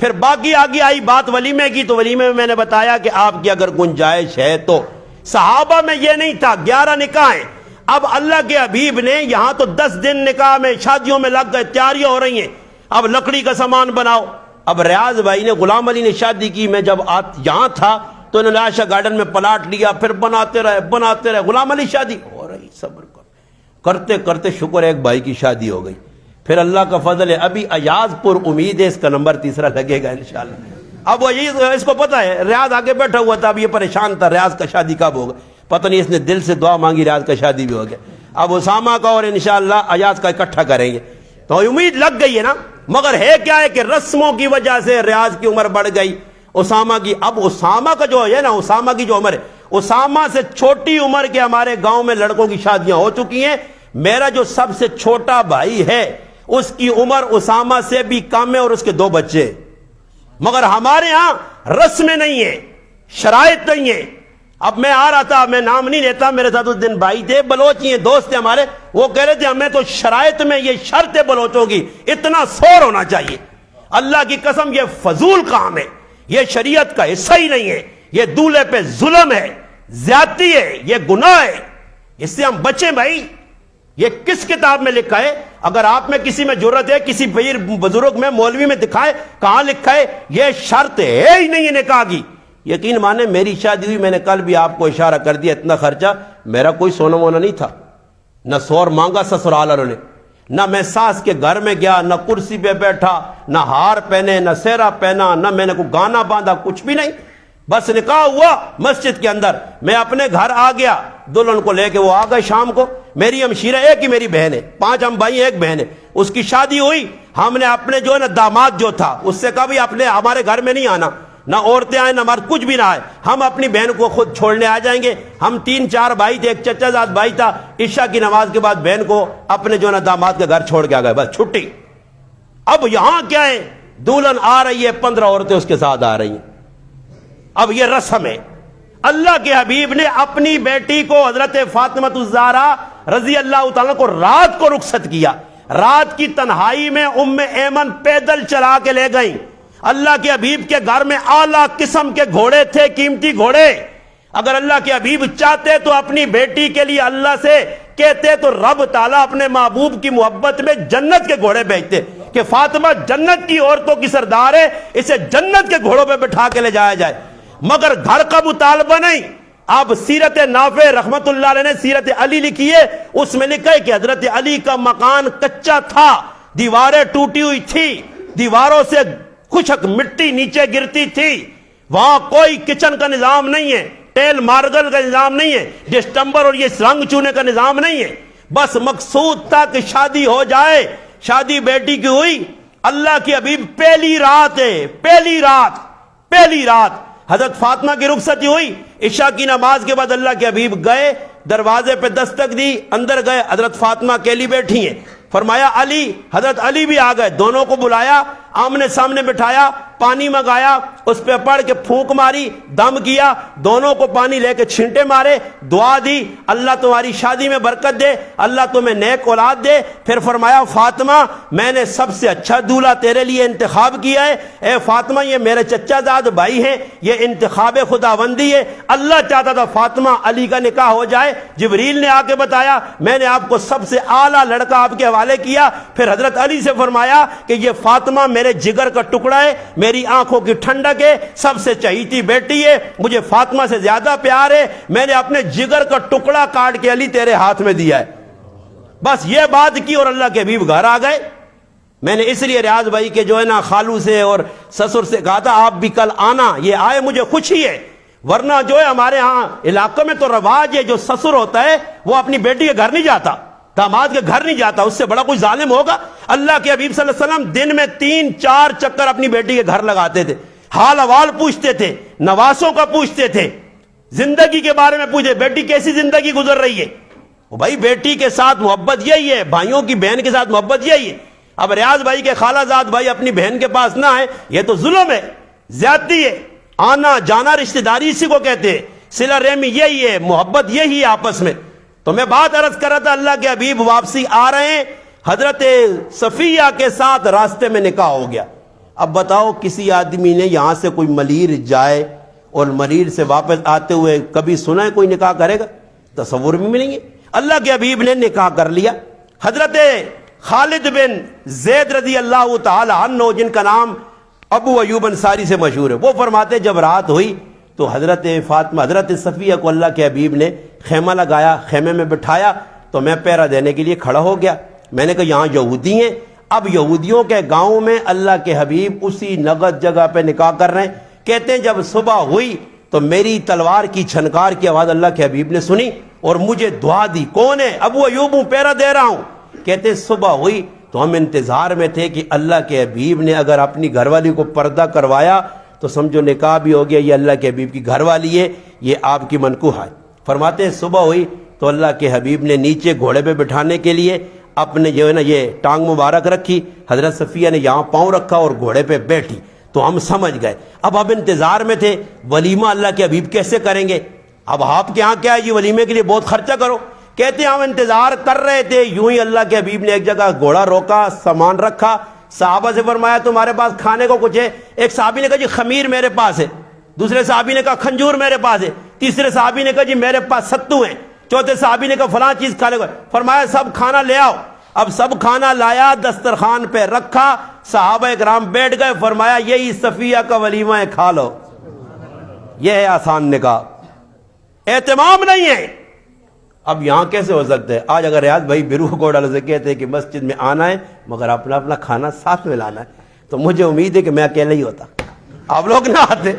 پھر باقی آگے آئی بات ولیمے کی, تو ولیمے میں نے بتایا کہ آپ کی اگر گنجائش ہے تو. صحابہ میں یہ نہیں تھا, 11 نکاح ہیں. اب اللہ کے حبیب نے یہاں تو 10 دن نکاح میں شادیوں میں لگ گئے, تیاریاں ہو رہی ہیں, اب لکڑی کا سامان بناؤ. اب ریاض بھائی نے, غلام علی نے شادی کی, میں جب یہاں تھا تو انہوں نے عائشہ گارڈن میں پلاٹ لیا, پھر بناتے رہے. غلام علی شادی ہو رہی, صبر کرتے کرتے شکر ایک بھائی کی شادی ہو گئی. پھر اللہ کا فضل ہے ابھی ایاز پر امید ہے اس کا نمبر 3 لگے گا انشاءاللہ. اب وہ اس کو پتا ہے, ریاض آگے بیٹھا ہوا تھا, اب یہ پریشان تھا ریاض کا شادی کب ہوگا, پتہ نہیں, اس نے دل سے دعا مانگی, ریاض کا شادی بھی ہو گیا. اب اسامہ کا اور انشاءاللہ ایاز کا اکٹھا کریں گے, تو امید لگ گئی ہے نا. مگر ہے کیا ہے کہ رسموں کی وجہ سے ریاض کی عمر بڑھ گئی, اسامہ کی. اب اسامہ کا جو ہے نا, اسامہ کی جو عمر ہے, اسامہ سے چھوٹی عمر کے ہمارے گاؤں میں لڑکوں کی شادیاں ہو چکی ہیں. میرا جو سب سے چھوٹا بھائی ہے اس کی عمر اسامہ سے بھی کم ہے, اور اس کے 2 بچے. مگر ہمارے ہاں رسمیں نہیں ہیں, شرائط نہیں ہیں. اب میں آ رہا تھا, میں نام نہیں لیتا, میرے ساتھ اس دن بھائی تھے, بلوچی ہیں, دوست تھے ہمارے, وہ کہہ رہے تھے ہمیں تو شرائط میں یہ شرط ہے بلوچوں کی, اتنا سور ہونا چاہیے. اللہ کی قسم یہ فضول کام ہے, یہ شریعت کا حصہ ہی نہیں ہے, یہ دولہے پہ ظلم ہے, زیادتی ہے, یہ گناہ ہے. اس سے ہم بچیں بھائی. یہ کس کتاب میں لکھا ہے؟ اگر آپ میں کسی میں جرت ہے, کسی پیر بزرگ میں, مولوی میں دکھائے, کہاں لکھا ہے؟ یہ شرط ہے ہی نہیں نکاح کی. یقین مانے میری شادی ہوئی, میں نے کل بھی آپ کو اشارہ کر دیا, اتنا خرچہ, میرا کوئی سونا مونا نہیں تھا, نہ سور مانگا سسرال والوں نے, نہ میں ساس کے گھر میں گیا, نہ کرسی پہ بیٹھا, نہ ہار پہنے, نہ سہرا پہنا, نہ میں نے کوئی گانا باندھا, کچھ بھی نہیں. بس نکاح ہوا مسجد کے اندر, میں اپنے گھر آ گیا, دلہن کو لے کے وہ آ گئے شام کو. میری ہمشیرہ ایک ہی میری بہن ہے, 5 ہم بھائی, ایک بہن ہے, اس کی شادی ہوئی. ہم نے اپنے جو ہے نا داماد جو تھا اس سے کہا بھی اپنے ہمارے گھر میں نہیں آنا, نہ عورتیں آئیں نہ مرد, کچھ بھی نہ آئے, ہم اپنی بہن کو خود چھوڑنے آ جائیں گے. ہم 3-4 بھائی تھے, ایک چچا زاد بھائی تھا, عشاء کی نماز کے بعد بہن کو اپنے جو ہے نا داماد کے گھر چھوڑ کے آ گئے, بس چھٹی. اب یہاں کیا ہے, دلہن آ رہی ہے, 15 عورتیں اس کے ساتھ آ رہی ہیں. اب یہ رسم ہے. اللہ کے حبیب نے اپنی بیٹی کو حضرت فاطمہ الزہرا رضی اللہ تعالیٰ کو رات کو رخصت کیا. رات کی تنہائی میں ام ایمن پیدل چلا کے لے گئیں. اللہ کے حبیب کے گھر میں اعلیٰ قسم کے گھوڑے تھے, قیمتی گھوڑے. اگر اللہ کے حبیب چاہتے تو اپنی بیٹی کے لیے اللہ سے کہتے تو رب تعالیٰ اپنے محبوب کی محبت میں جنت کے گھوڑے بھیجتے کہ فاطمہ جنت کی عورتوں کی سردار ہے, اسے جنت کے گھوڑوں پہ بٹھا کے لے جایا جائے. مگر گھر کا مطالبہ نہیں. اب سیرت نافع رحمت اللہ علیہ نے سیرت علی لکھی ہے, اس میں لکھا ہے کہ حضرت علی کا مکان کچا تھا, دیواریں ٹوٹی ہوئی تھی, دیواروں سے خشک مٹی نیچے گرتی تھی, وہاں کوئی کچن کا نظام نہیں ہے, ٹیل مارگل کا نظام نہیں ہے, ڈسٹمبر اور یہ رنگ چونے کا نظام نہیں ہے. بس مقصود تھا کہ شادی ہو جائے. شادی بیٹی کی ہوئی. اللہ کی حبیب پہلی رات ہے, پہلی رات حضرت فاطمہ کی رخصتی ہوئی، عشاء کی نماز کے بعد اللہ کے حبیب گئے، دروازے پہ دستک دی، اندر گئے، حضرت فاطمہ اکیلی بیٹھی ہیں، فرمایا علی، حضرت علی بھی آ گئے، دونوں کو بلایا، آمنے سامنے بٹھایا، پانی منگایا، اس پہ پڑھ کے پھونک ماری، دم کیا، دونوں کو پانی لے کے چھینٹے مارے، دعا دی، اللہ تمہاری شادی میں برکت دے، اللہ تمہیں نیک اولاد دے۔ پھر فرمایا فاطمہ میں نے سب سے اچھا دولہا تیرے لیے انتخاب کیا ہے، اے فاطمہ یہ میرے چچا زاد بھائی ہیں، یہ انتخاب خداوندی ہے، اللہ چاہتا تھا فاطمہ علی کا نکاح ہو جائے، جبریل نے آ کے بتایا میں نے آپ کو سب سے اعلیٰ لڑکا آپ کے حوالے کیا۔ پھر حضرت علی سے فرمایا کہ یہ فاطمہ میرے جگر کا ٹکڑا ہے، میری آنکھوں کی ٹھنڈک ہے، سب سے چہیتی بیٹی ہے، مجھے فاطمہ سے زیادہ پیار ہے، میں نے اپنے جگر کا ٹکڑا کاٹ کے علی تیرے ہاتھ میں دیا ہے۔ بس یہ بات کی اور اللہ کے حبیب گھر آ گئے۔ میں نے اس لیے ریاض بھائی کے جو ہے نا خالو سے اور سسر سے کہا تھا آپ بھی کل آنا، یہ آئے مجھے خوشی ہے، ورنہ جو ہے ہمارے ہاں علاقوں میں تو رواج ہے جو سسر ہوتا ہے وہ اپنی بیٹی کے گھر نہیں جاتا، داماد کے گھر نہیں جاتا، اس سے بڑا کوئی ظالم ہوگا۔ اللہ کے حبیب صلی اللہ علیہ وسلم دن میں 3-4 چکر اپنی بیٹی کے گھر لگاتے تھے، حال احوال پوچھتے تھے، نواسوں کا پوچھتے تھے، زندگی کے بارے میں پوچھے بیٹی کیسی زندگی گزر رہی ہے۔ بھائی بیٹی کے ساتھ محبت یہی ہے، بھائیوں کی بہن کے ساتھ محبت یہی ہے۔ اب ریاض بھائی کے خالہ زاد بھائی اپنی بہن کے پاس نہ آئے، یہ تو ظلم ہے، زیادتی ہے۔ آنا جانا رشتہ داری اسی کو کہتے ہیں، صلہ رحمی یہی ہے، محبت یہی ہے آپس میں۔ تو میں بات عرض کر رہا تھا اللہ کے حبیب واپسی آ رہے ہیں، حضرت صفیہ کے ساتھ راستے میں نکاح ہو گیا۔ اب بتاؤ کسی آدمی نے یہاں سے کوئی ملیر جائے اور ملیر سے واپس آتے ہوئے کبھی سنا ہے کوئی نکاح کرے گا؟ تصور بھی نہیں ہے۔ اللہ کے حبیب نے نکاح کر لیا۔ حضرت خالد بن زید رضی اللہ تعالی عنہ جن کا نام ابو ایوب انصاری سے مشہور ہے، وہ فرماتے جب رات ہوئی تو حضرت فاطمہ حضرت صفیہ کو اللہ کے حبیب نے خیمہ لگایا، خیمے میں بٹھایا تو میں پہرا دینے کے لیے کھڑا ہو گیا۔ میں نے کہا یہاں یہودی ہیں، اب یہودیوں کے گاؤں میں اللہ کے حبیب اسی نگد جگہ پہ نکاح کر رہے ہیں۔ کہتے ہیں جب صبح ہوئی تو میری تلوار کی چھنکار کی آواز اللہ کے حبیب نے سنی اور مجھے دعا دی۔ کون ہے؟ ابو ایوب ہوں، پہرا دے رہا ہوں۔ کہتے ہیں صبح ہوئی تو ہم انتظار میں تھے کہ اللہ کے حبیب نے اگر اپنی گھر والی کو پردہ کروایا تو سمجھو نکاح بھی ہو گیا، یہ اللہ کے حبیب کی گھر والی ہے، یہ آپ کی منکوح ہے۔ فرماتے ہیں صبح ہوئی تو اللہ کے حبیب نے نیچے گھوڑے پہ بٹھانے کے لیے اپنے جو ہے نا یہ ٹانگ مبارک رکھی، حضرت صفیہ نے یہاں پاؤں رکھا اور گھوڑے پہ بیٹھی، تو ہم سمجھ گئے۔ اب انتظار میں تھے ولیمہ اللہ کے حبیب کیسے کریں گے؟ اب آپ کے ہاں کیا ہے، یہ ولیمے کے لیے بہت خرچہ کرو۔ کہتے ہیں ہم انتظار کر رہے تھے، یوں ہی اللہ کے حبیب نے ایک جگہ گھوڑا روکا، سامان رکھا، صحابہ سے فرمایا تمہارے پاس کھانے کو کچھ ہے؟ ایک صحابی نے کہا جی خمیر میرے پاس ہے، دوسرے صحابی نے کہا کھنجور میرے پاس ہے، تیسرے صحابی نے کہا جی میرے پاس ستو ہیں، چوتھے صحابی نے کہا فلاں چیز کھانے کو۔ فرمایا سب کھانا لے آؤ۔ اب سب کھانا لایا، دسترخوان پہ رکھا، صحابہ اکرام بیٹھ گئے، فرمایا یہی صفیہ کا ولیمہ ہے، کھا لو۔ یہ ہے آسان نکاح، اہتمام نہیں ہے۔ اب یہاں کیسے ہو سکتا ہے؟ آج اگر ریاض بھائی بیروح کوٹ والے سے کہتے ہیں کہ مسجد میں آنا ہے مگر اپنا اپنا کھانا ساتھ میں لانا ہے، تو مجھے امید ہے کہ میں اکیلا ہی ہوتا، آپ لوگ نہ آتے۔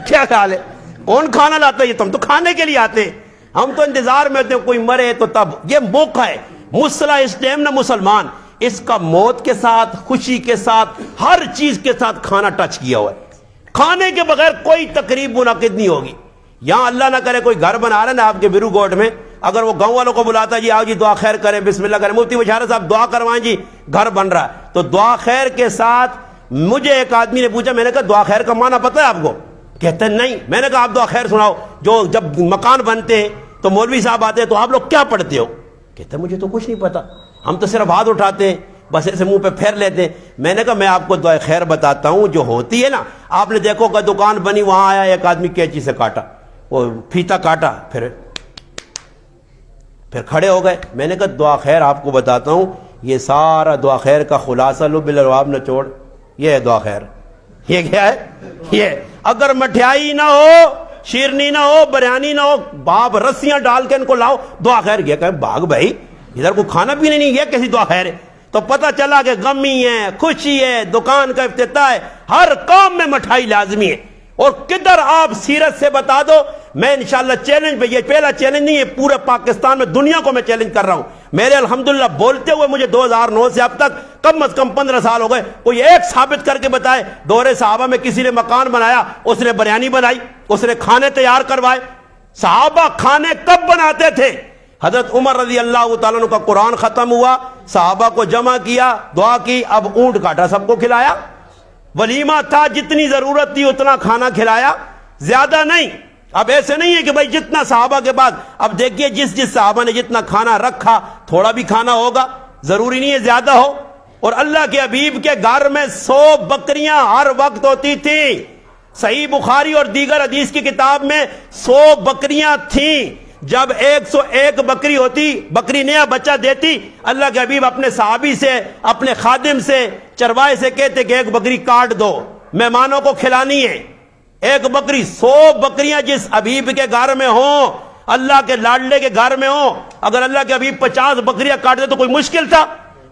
کیا خیال ہے؟ کون کھانا لاتا ہے؟ یہ تم تو کھانے کے لیے آتے ہیں، ہم تو انتظار میں ہوتے ہیں کوئی مرے تو تب۔ یہ موقع ہے، مسلح اس ٹائم نہ مسلمان، اس کا موت کے ساتھ، خوشی کے ساتھ، ہر چیز کے ساتھ کھانا ٹچ کیا ہوا ہے۔ کھانے کے بغیر کوئی تقریب منعقد نہیں ہوگی۔ یہاں اللہ نہ کرے کوئی گھر بنا رہا ہے نا آپ کے بیرو گوٹ میں، اگر وہ گاؤں والوں کو بلاتا ہے جی آؤ جی دعا خیر کریں، بسم اللہ کریں، مفتی بشارت صاحب دعا کروائیں جی گھر بن رہا ہے، تو دعا خیر کے ساتھ مجھے ایک آدمی نے پوچھا، میں نے کہا دعا خیر کا معنی پتہ ہے آپ کو؟ کہتے ہیں نہیں۔ میں نے کہا آپ دعا خیر سناؤ، جو جب مکان بنتے ہیں تو مولوی صاحب آتے ہیں تو آپ لوگ کیا پڑھتے ہو؟ کہتے ہیں مجھے تو کچھ نہیں پتا، ہم تو صرف ہاتھ اٹھاتے ہیں، بس ایسے منہ پہ پھیر لیتے ہیں۔ میں نے کہا میں آپ کو دعا خیر بتاتا ہوں جو ہوتی ہے نا، آپ نے دیکھو کہ دکان بنی، وہاں آیا ایک آدمی کینچی سے کاٹا، وہ پھیتا کاٹا، پھر کھڑے ہو گئے۔ میں نے کہا دعا خیر آپ کو بتاتا ہوں، یہ سارا دعا خیر کا خلاصہ لو بالرواب نچوڑ، یہ ہے دعا خیر۔ یہ کیا ہے؟ یہ اگر مٹھائی نہ ہو، شیرنی نہ ہو، بریانی نہ ہو، باپ رسیاں ڈال کے ان کو لاؤ، دعا خیر۔ یہ کہ بھاگ بھائی ادھر کو کھانا پینے نہیں، یہ کیسی دعا خیر ہے؟ تو پتہ چلا کہ غمی ہے، خوشی ہے، دکان کا افتتاح ہے، ہر کام میں مٹھائی لازمی ہے۔ اور کدھر آپ سیرت سے بتا دو. میں انشاءاللہ چیلنج پہ، یہ پہلا چیلنج نہیں ہے، پورے پاکستان میں دنیا کو میں چیلنج کر رہا ہوں. میرے الحمدللہ بولتے ہوئے مجھے 2009 سے اب تک کم از کم 15 سال ہو گئے. کوئی ایک ثابت کر کے بتائے دور صحابہ میں کسی نے مکان بنایا، اس نے بریانی بنائی، اس نے کھانے تیار کروائے. صحابہ کھانے کب بناتے تھے؟ حضرت عمر رضی اللہ تعالیٰ عنہ کا قرآن ختم ہوا، صحابہ کو جمع کیا، دعا کی، اب اونٹ کاٹا، سب کو کھلایا. ولیمہ تھا، جتنی ضرورت تھی اتنا کھانا کھلایا، زیادہ نہیں. اب ایسے نہیں ہے کہ بھائی جتنا صحابہ کے بعد، اب دیکھیے جس صحابہ نے جتنا کھانا رکھا تھوڑا بھی کھانا ہوگا، ضروری نہیں ہے زیادہ ہو. اور اللہ کے حبیب کے گھر میں 100 بکریاں ہر وقت ہوتی تھیں. صحیح بخاری اور دیگر حدیث کی کتاب میں 100 بکریاں تھیں. جب 101 بکری ہوتی، بکری نیا بچہ دیتی، اللہ کے حبیب اپنے صحابی سے، اپنے خادم سے، چروائے سے کہتے کہ ایک بکری کاٹ دو، مہمانوں کو کھلانی ہے. ایک بکری، 100 بکریاں جس حبیب کے گھر میں ہوں، اللہ کے لاڈلے کے گھر میں ہوں. اگر اللہ کے حبیب 50 بکریاں کاٹ دے تو کوئی مشکل تھا،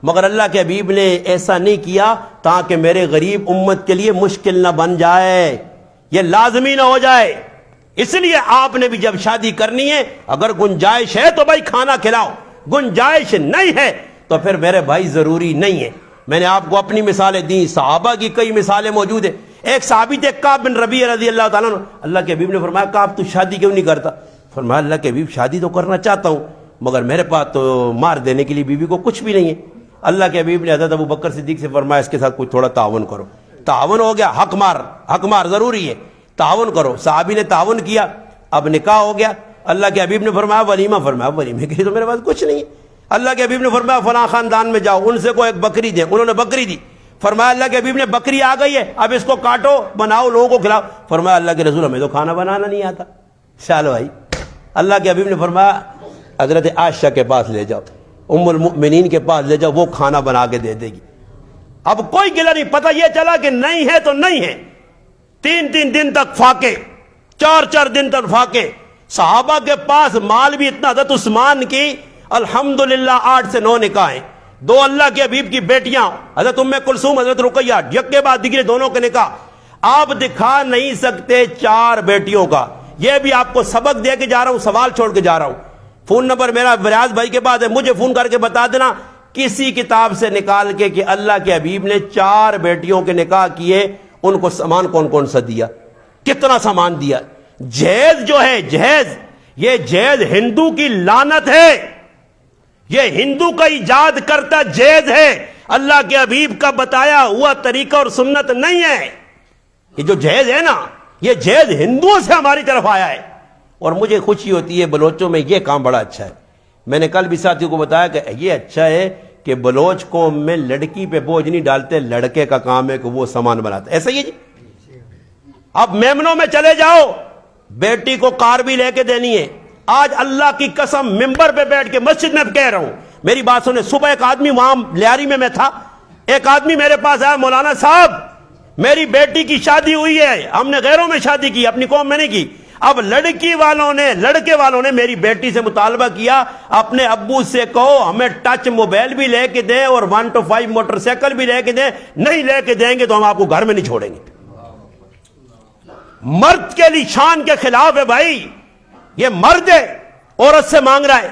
مگر اللہ کے حبیب نے ایسا نہیں کیا تاکہ میرے غریب امت کے لیے مشکل نہ بن جائے، یہ لازمی نہ ہو جائے. اس لیے آپ نے بھی جب شادی کرنی ہے، اگر گنجائش ہے تو بھائی کھانا کھلاؤ، گنجائش نہیں ہے تو پھر میرے بھائی ضروری نہیں ہے. میں نے آپ کو اپنی مثالیں دی، صحابہ کی کئی مثالیں موجود ہیں. ایک صحابی تھے کعب بن ربیع رضی اللہ تعالیٰ عنہ. اللہ کے حبیب نے فرمایا کعب تو شادی کیوں نہیں کرتا؟ فرمایا اللہ کے حبیب شادی تو کرنا چاہتا ہوں مگر میرے پاس تو مار دینے کے لیے بیوی کو کچھ بھی نہیں ہے. اللہ کے حبیب نے حضرت ابو بکر صدیق سے فرمایا اس کے ساتھ کوئی تھوڑا تعاون کرو. تعاون ہو گیا، حق مار ضروری ہے، تعاون کرو. صحابی نے تعاون کیا، اب نکاح ہو گیا. اللہ کے حبیب نے فرمایا ولیمہ، فرمایا ولیمے کے لیے تو میرے پاس کچھ نہیں ہے. اللہ کے حبیب نے فرمایا فلاں خاندان میں جاؤ، ان سے کوئی ایک بکری دیں. انہوں نے بکری دی. فرمایا اللہ کے حبیب نے بکری آ گئی ہے، اب اس کو کاٹو، بناؤ، لوگوں کو کھلاؤ. فرمایا اللہ کے رسول ہمیں تو کھانا بنانا نہیں آتا. چلو بھائی. اللہ کے حبیب نے فرمایا حضرت عائشہ کے پاس لے جاؤ، ام المؤمنین کے پاس لے جاؤ، وہ کھانا بنا کے دے دے گی. اب کوئی گلہ نہیں، پتہ یہ چلا کہ نہیں ہے تو نہیں ہے. 3 دن تک فاقے، 4 دن تک فاقے. صحابہ کے پاس مال بھی اتنا. حضرت عثمان کی الحمدللہ 8 سے 9 نکاح، 2 اللہ کے حبیب کی بیٹیاں، حضرت ام کلثوم، حضرت رقیہ، یک کے بعد دیگرے دونوں کے نکاح. آپ دکھا نہیں سکتے 4 بیٹیوں کا. یہ بھی آپ کو سبق دے کے جا رہا ہوں، سوال چھوڑ کے جا رہا ہوں. فون نمبر میرا ریاض بھائی کے بعد ہے، مجھے فون کر کے بتا دینا کسی کتاب سے نکال کے کہ اللہ کے حبیب نے 4 بیٹیوں کے نکاح کیے، ان کو سامان کون کون سا دیا، کتنا سامان دیا. جہیز جو ہے، جہیز، یہ جہیز ہندو کی لعنت ہے، یہ ہندو کا ایجاد کرتا جہیز ہے، اللہ کے حبیب کا بتایا ہوا طریقہ اور سنت نہیں ہے. یہ جو جہیز ہے نا، یہ جہیز ہندوؤں سے ہماری طرف آیا ہے. اور مجھے خوشی ہوتی ہے بلوچوں میں یہ کام بڑا اچھا ہے. میں نے کل بھی ساتھیوں کو بتایا کہ یہ اچھا ہے کہ بلوچ قوم میں لڑکی پہ بوجھ نہیں ڈالتے، لڑکے کا کام ہے کہ وہ سامان بناتا ہے. ایسا ہی ہے جی. اب میمنوں میں چلے جاؤ، بیٹی کو کار بھی لے کے دینی ہے. آج اللہ کی قسم ممبر پہ بیٹھ کے مسجد میں کہہ رہا ہوں، میری بات سنیں. صبح ایک آدمی وہاں لیاری میں تھا، ایک آدمی میرے پاس آیا، مولانا صاحب میری بیٹی کی شادی ہوئی ہے، ہم نے غیروں میں شادی کی، اپنی قوم میں نہیں کی. اب لڑکے والوں نے میری بیٹی سے مطالبہ کیا اپنے ابو سے کہو ہمیں ٹچ موبائل بھی لے کے دیں اور 1 to 5 موٹر سائیکل بھی لے کے دیں، نہیں لے کے دیں گے تو ہم آپ کو گھر میں نہیں چھوڑیں گے. مرد کے لیے شان کے خلاف ہے بھائی. یہ مرد ہے، عورت سے مانگ رہا ہے.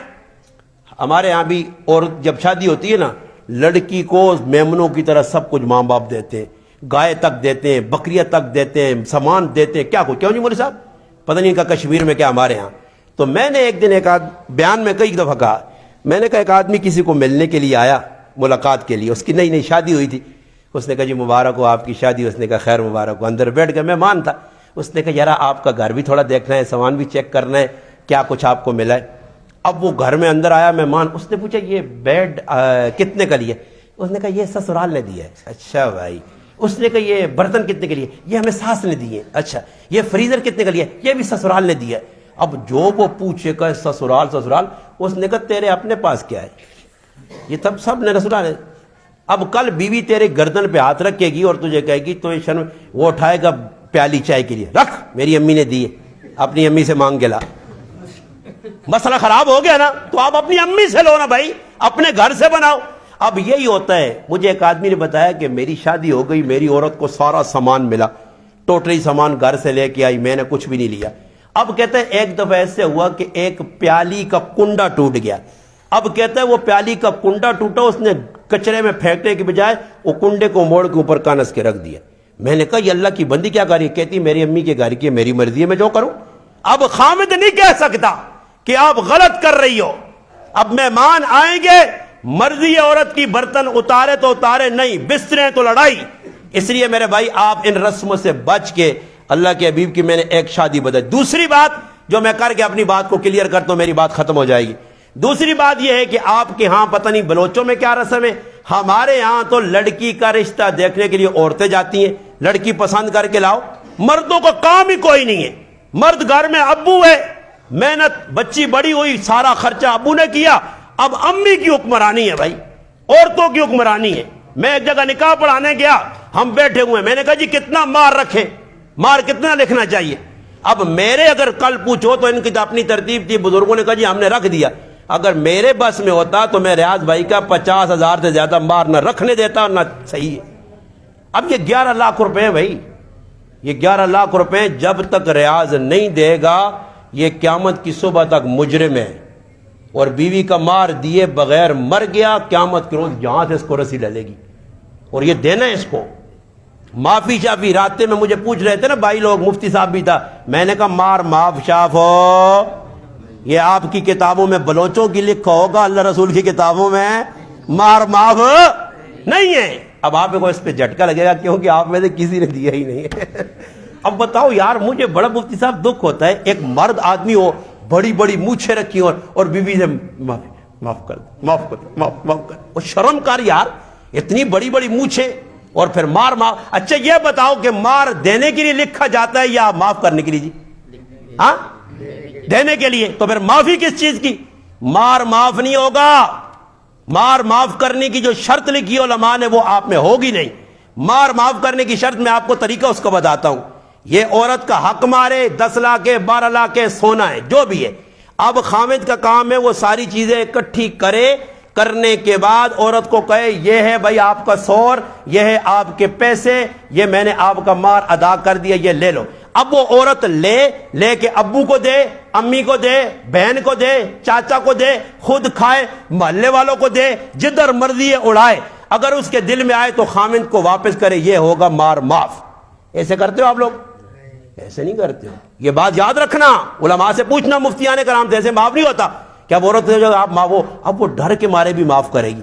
ہمارے ہاں بھی عورت جب شادی ہوتی ہے نا، لڑکی کو میمنوں کی طرح سب کچھ ماں باپ دیتے ہیں، گائے تک دیتے ہیں، بکریاں تک دیتے ہیں، سامان دیتے ہیں. کیا کچھ، کیوں نہیں مولوی صاحب؟ پتہ نہیں کا کشمیر میں کیا، ہمارے ہاں. تو میں نے ایک دن ایک بیان میں کئی دفعہ کہا، میں نے کہا ایک آدمی کسی کو ملنے کے لیے آیا، ملاقات کے لیے، اس کی نئی شادی ہوئی تھی. اس نے کہا جی مبارک ہو آپ کی شادی. اس نے کہا خیر مبارک ہو. اندر بیٹھ گیا، مہمان تھا. اس نے کہا یار آپ کا گھر بھی تھوڑا دیکھنا ہے، سامان بھی چیک کرنا ہے، کیا کچھ آپ کو ملا ہے. اب وہ گھر میں اندر آیا مہمان، اس نے پوچھا یہ بیڈ کتنے کا لیا؟ اس نے کہا یہ سسرال نے دیا ہے. اچھا بھائی. اس نے کہا یہ برتن کتنے کے لیے؟ یہ ہمیں ساس نے دیے. اچھا. یہ فریزر کتنے کا لیا؟ یہ بھی سسرال نے دیا. اب جو وہ پوچھے کہ سسرال، اس نے کہا تیرے اپنے پاس کیا ہے؟ یہ تب سب نے سسرال ہے. اب کل بیوی تیرے گردن پہ ہاتھ رکھے گی اور تجھے کہے گی تو شرم، وہ اٹھائے گا پیالی چائے کے لیے، رکھ میری امی نے دی ہے، اپنی امی سے مانگ کے لا. مسئلہ خراب ہو گیا نا. تو آپ اپنی امی سے لو نا بھائی، اپنے گھر سے بناؤ. اب یہی ہوتا ہے. مجھے ایک آدمی نے بتایا کہ میری شادی ہو گئی، میری عورت کو سارا سامان ملا، ٹوٹلی سامان گھر سے لے کے آئی, میں نے کچھ بھی نہیں لیا. اب کہتے ہیں ایک دفعہ ایسے ہوا کہ ایک پیالی کا کنڈا ٹوٹ گیا. اب کہتا ہے وہ پیالی کا کنڈا ٹوٹا, اس نے کچرے میں پھینکنے کی بجائے وہ کنڈے کو موڑ کے اوپر کانس کے رکھ دیا. میں نے کہا یہ اللہ کی بندی کیا کر رہی ہے؟ کہتی میری امی کے گھر کی میری مرضی ہے, میں جو کروں. اب خامد نہیں کہہ سکتا کہ آپ غلط کر رہی ہو. اب مہمان آئیں گے, مرضی ہے عورت کی, برتن اتارے تو اتارے, نہیں بسترے تو لڑائی. اس لیے میرے بھائی آپ ان رسموں سے بچ کے, اللہ کے حبیب کی میں نے ایک شادی بدل. دوسری بات جو میں کر کے اپنی بات کو کلیئر کرتا ہوں, میری بات ختم ہو جائے گی. دوسری بات یہ ہے کہ آپ کے ہاں پتہ نہیں بلوچوں میں کیا رسم ہے, ہمارے ہاں تو لڑکی کا رشتہ دیکھنے کے لیے عورتیں جاتی ہیں, لڑکی پسند کر کے لاؤ. مردوں کو کام ہی کوئی نہیں ہے. مرد گھر میں ابو ہے, محنت, بچی بڑی ہوئی, سارا خرچہ ابو نے کیا. اب امی کی حکمرانی ہے بھائی, عورتوں کی حکمرانی ہے. میں ایک جگہ نکاح پڑھانے گیا, ہم بیٹھے ہوئے, میں نے کہا جی کتنا مار رکھے, مار کتنا لکھنا چاہیے. اب میرے اگر کل پوچھو تو ان کی تو اپنی ترتیب تھی, بزرگوں نے کہا جی ہم نے رکھ دیا. اگر میرے بس میں ہوتا تو میں ریاض بھائی کا 50,000 سے زیادہ مار نہ رکھنے دیتا نہ صحیح ہے. اب یہ 11 لاکھ روپے ہیں بھائی, یہ 11 لاکھ روپے جب تک ریاض نہیں دے گا یہ قیامت کی صبح تک مجرم ہے. اور بیوی کا مار دیے بغیر مر گیا, قیامت کے روز جہاں سے اس کو رسی ڈلے گی. اور یہ دینا ہے اس کو. معافی شافی راستے میں مجھے پوچھ رہے تھے نا بھائی لوگ, مفتی صاحب بھی تھا, میں نے کہا مار معاف شاف ہو, یہ آپ کی کتابوں میں بلوچوں کی لکھا ہوگا, اللہ رسول کی کتابوں میں مار معاف نہیں ہے. اب آپ کو اس پہ جھٹکا لگے گا کیونکہ آپ میں سے کسی نے دیا ہی نہیں ہے. اب بتاؤ یار, مجھے بڑا مفتی صاحب دکھ ہوتا ہے, ایک مرد آدمی ہو, بڑی بڑی مونچھیں رکھی اور بیوی سے معاف کر معاف کر معاف کر. وہ شرم کر یار, اتنی بڑی بڑی مونچھیں اور پھر مار معاف. اچھا یہ بتاؤ کہ مار دینے کے لیے لکھا جاتا ہے یا معاف کرنے کے لیے؟ جی ہاں, دینے کے لیے. تو پھر معافی کس چیز کی؟ مار معاف نہیں ہوگا. مار معاف کرنے کی جو شرط لکھی علماء نے وہ آپ میں ہوگی نہیں. مار معاف کرنے کی شرط میں آپ کو طریقہ اس کو بتاتا ہوں. یہ عورت کا حق مارے, 10 لاکھ 12 لاکھ سونا ہے جو بھی ہے. اب خامد کا کام ہے وہ ساری چیزیں اکٹھی کرے, کرنے کے بعد عورت کو کہے یہ ہے بھائی آپ کا سور, یہ ہے آپ کے پیسے, یہ میں نے آپ کا مار ادا کر دیا, یہ لے لو. اب وہ عورت لے کے ابو کو دے, امی کو دے, بہن کو دے, چاچا کو دے, خود کھائے, محلے والوں کو دے, جدھر مرضی ہے اڑائے. اگر اس کے دل میں آئے تو خامد کو واپس کرے, یہ ہوگا مار معاف. ایسے کرتے ہو آپ لوگ؟ ایسے نہیں کرتے ہو. یہ بات یاد رکھنا, علماء سے پوچھنا, مفتیان کرام سے, ایسے معاف نہیں ہوتا. کیا وہ عورت آپ اب وہ ڈر کے مارے بھی معاف کرے گی.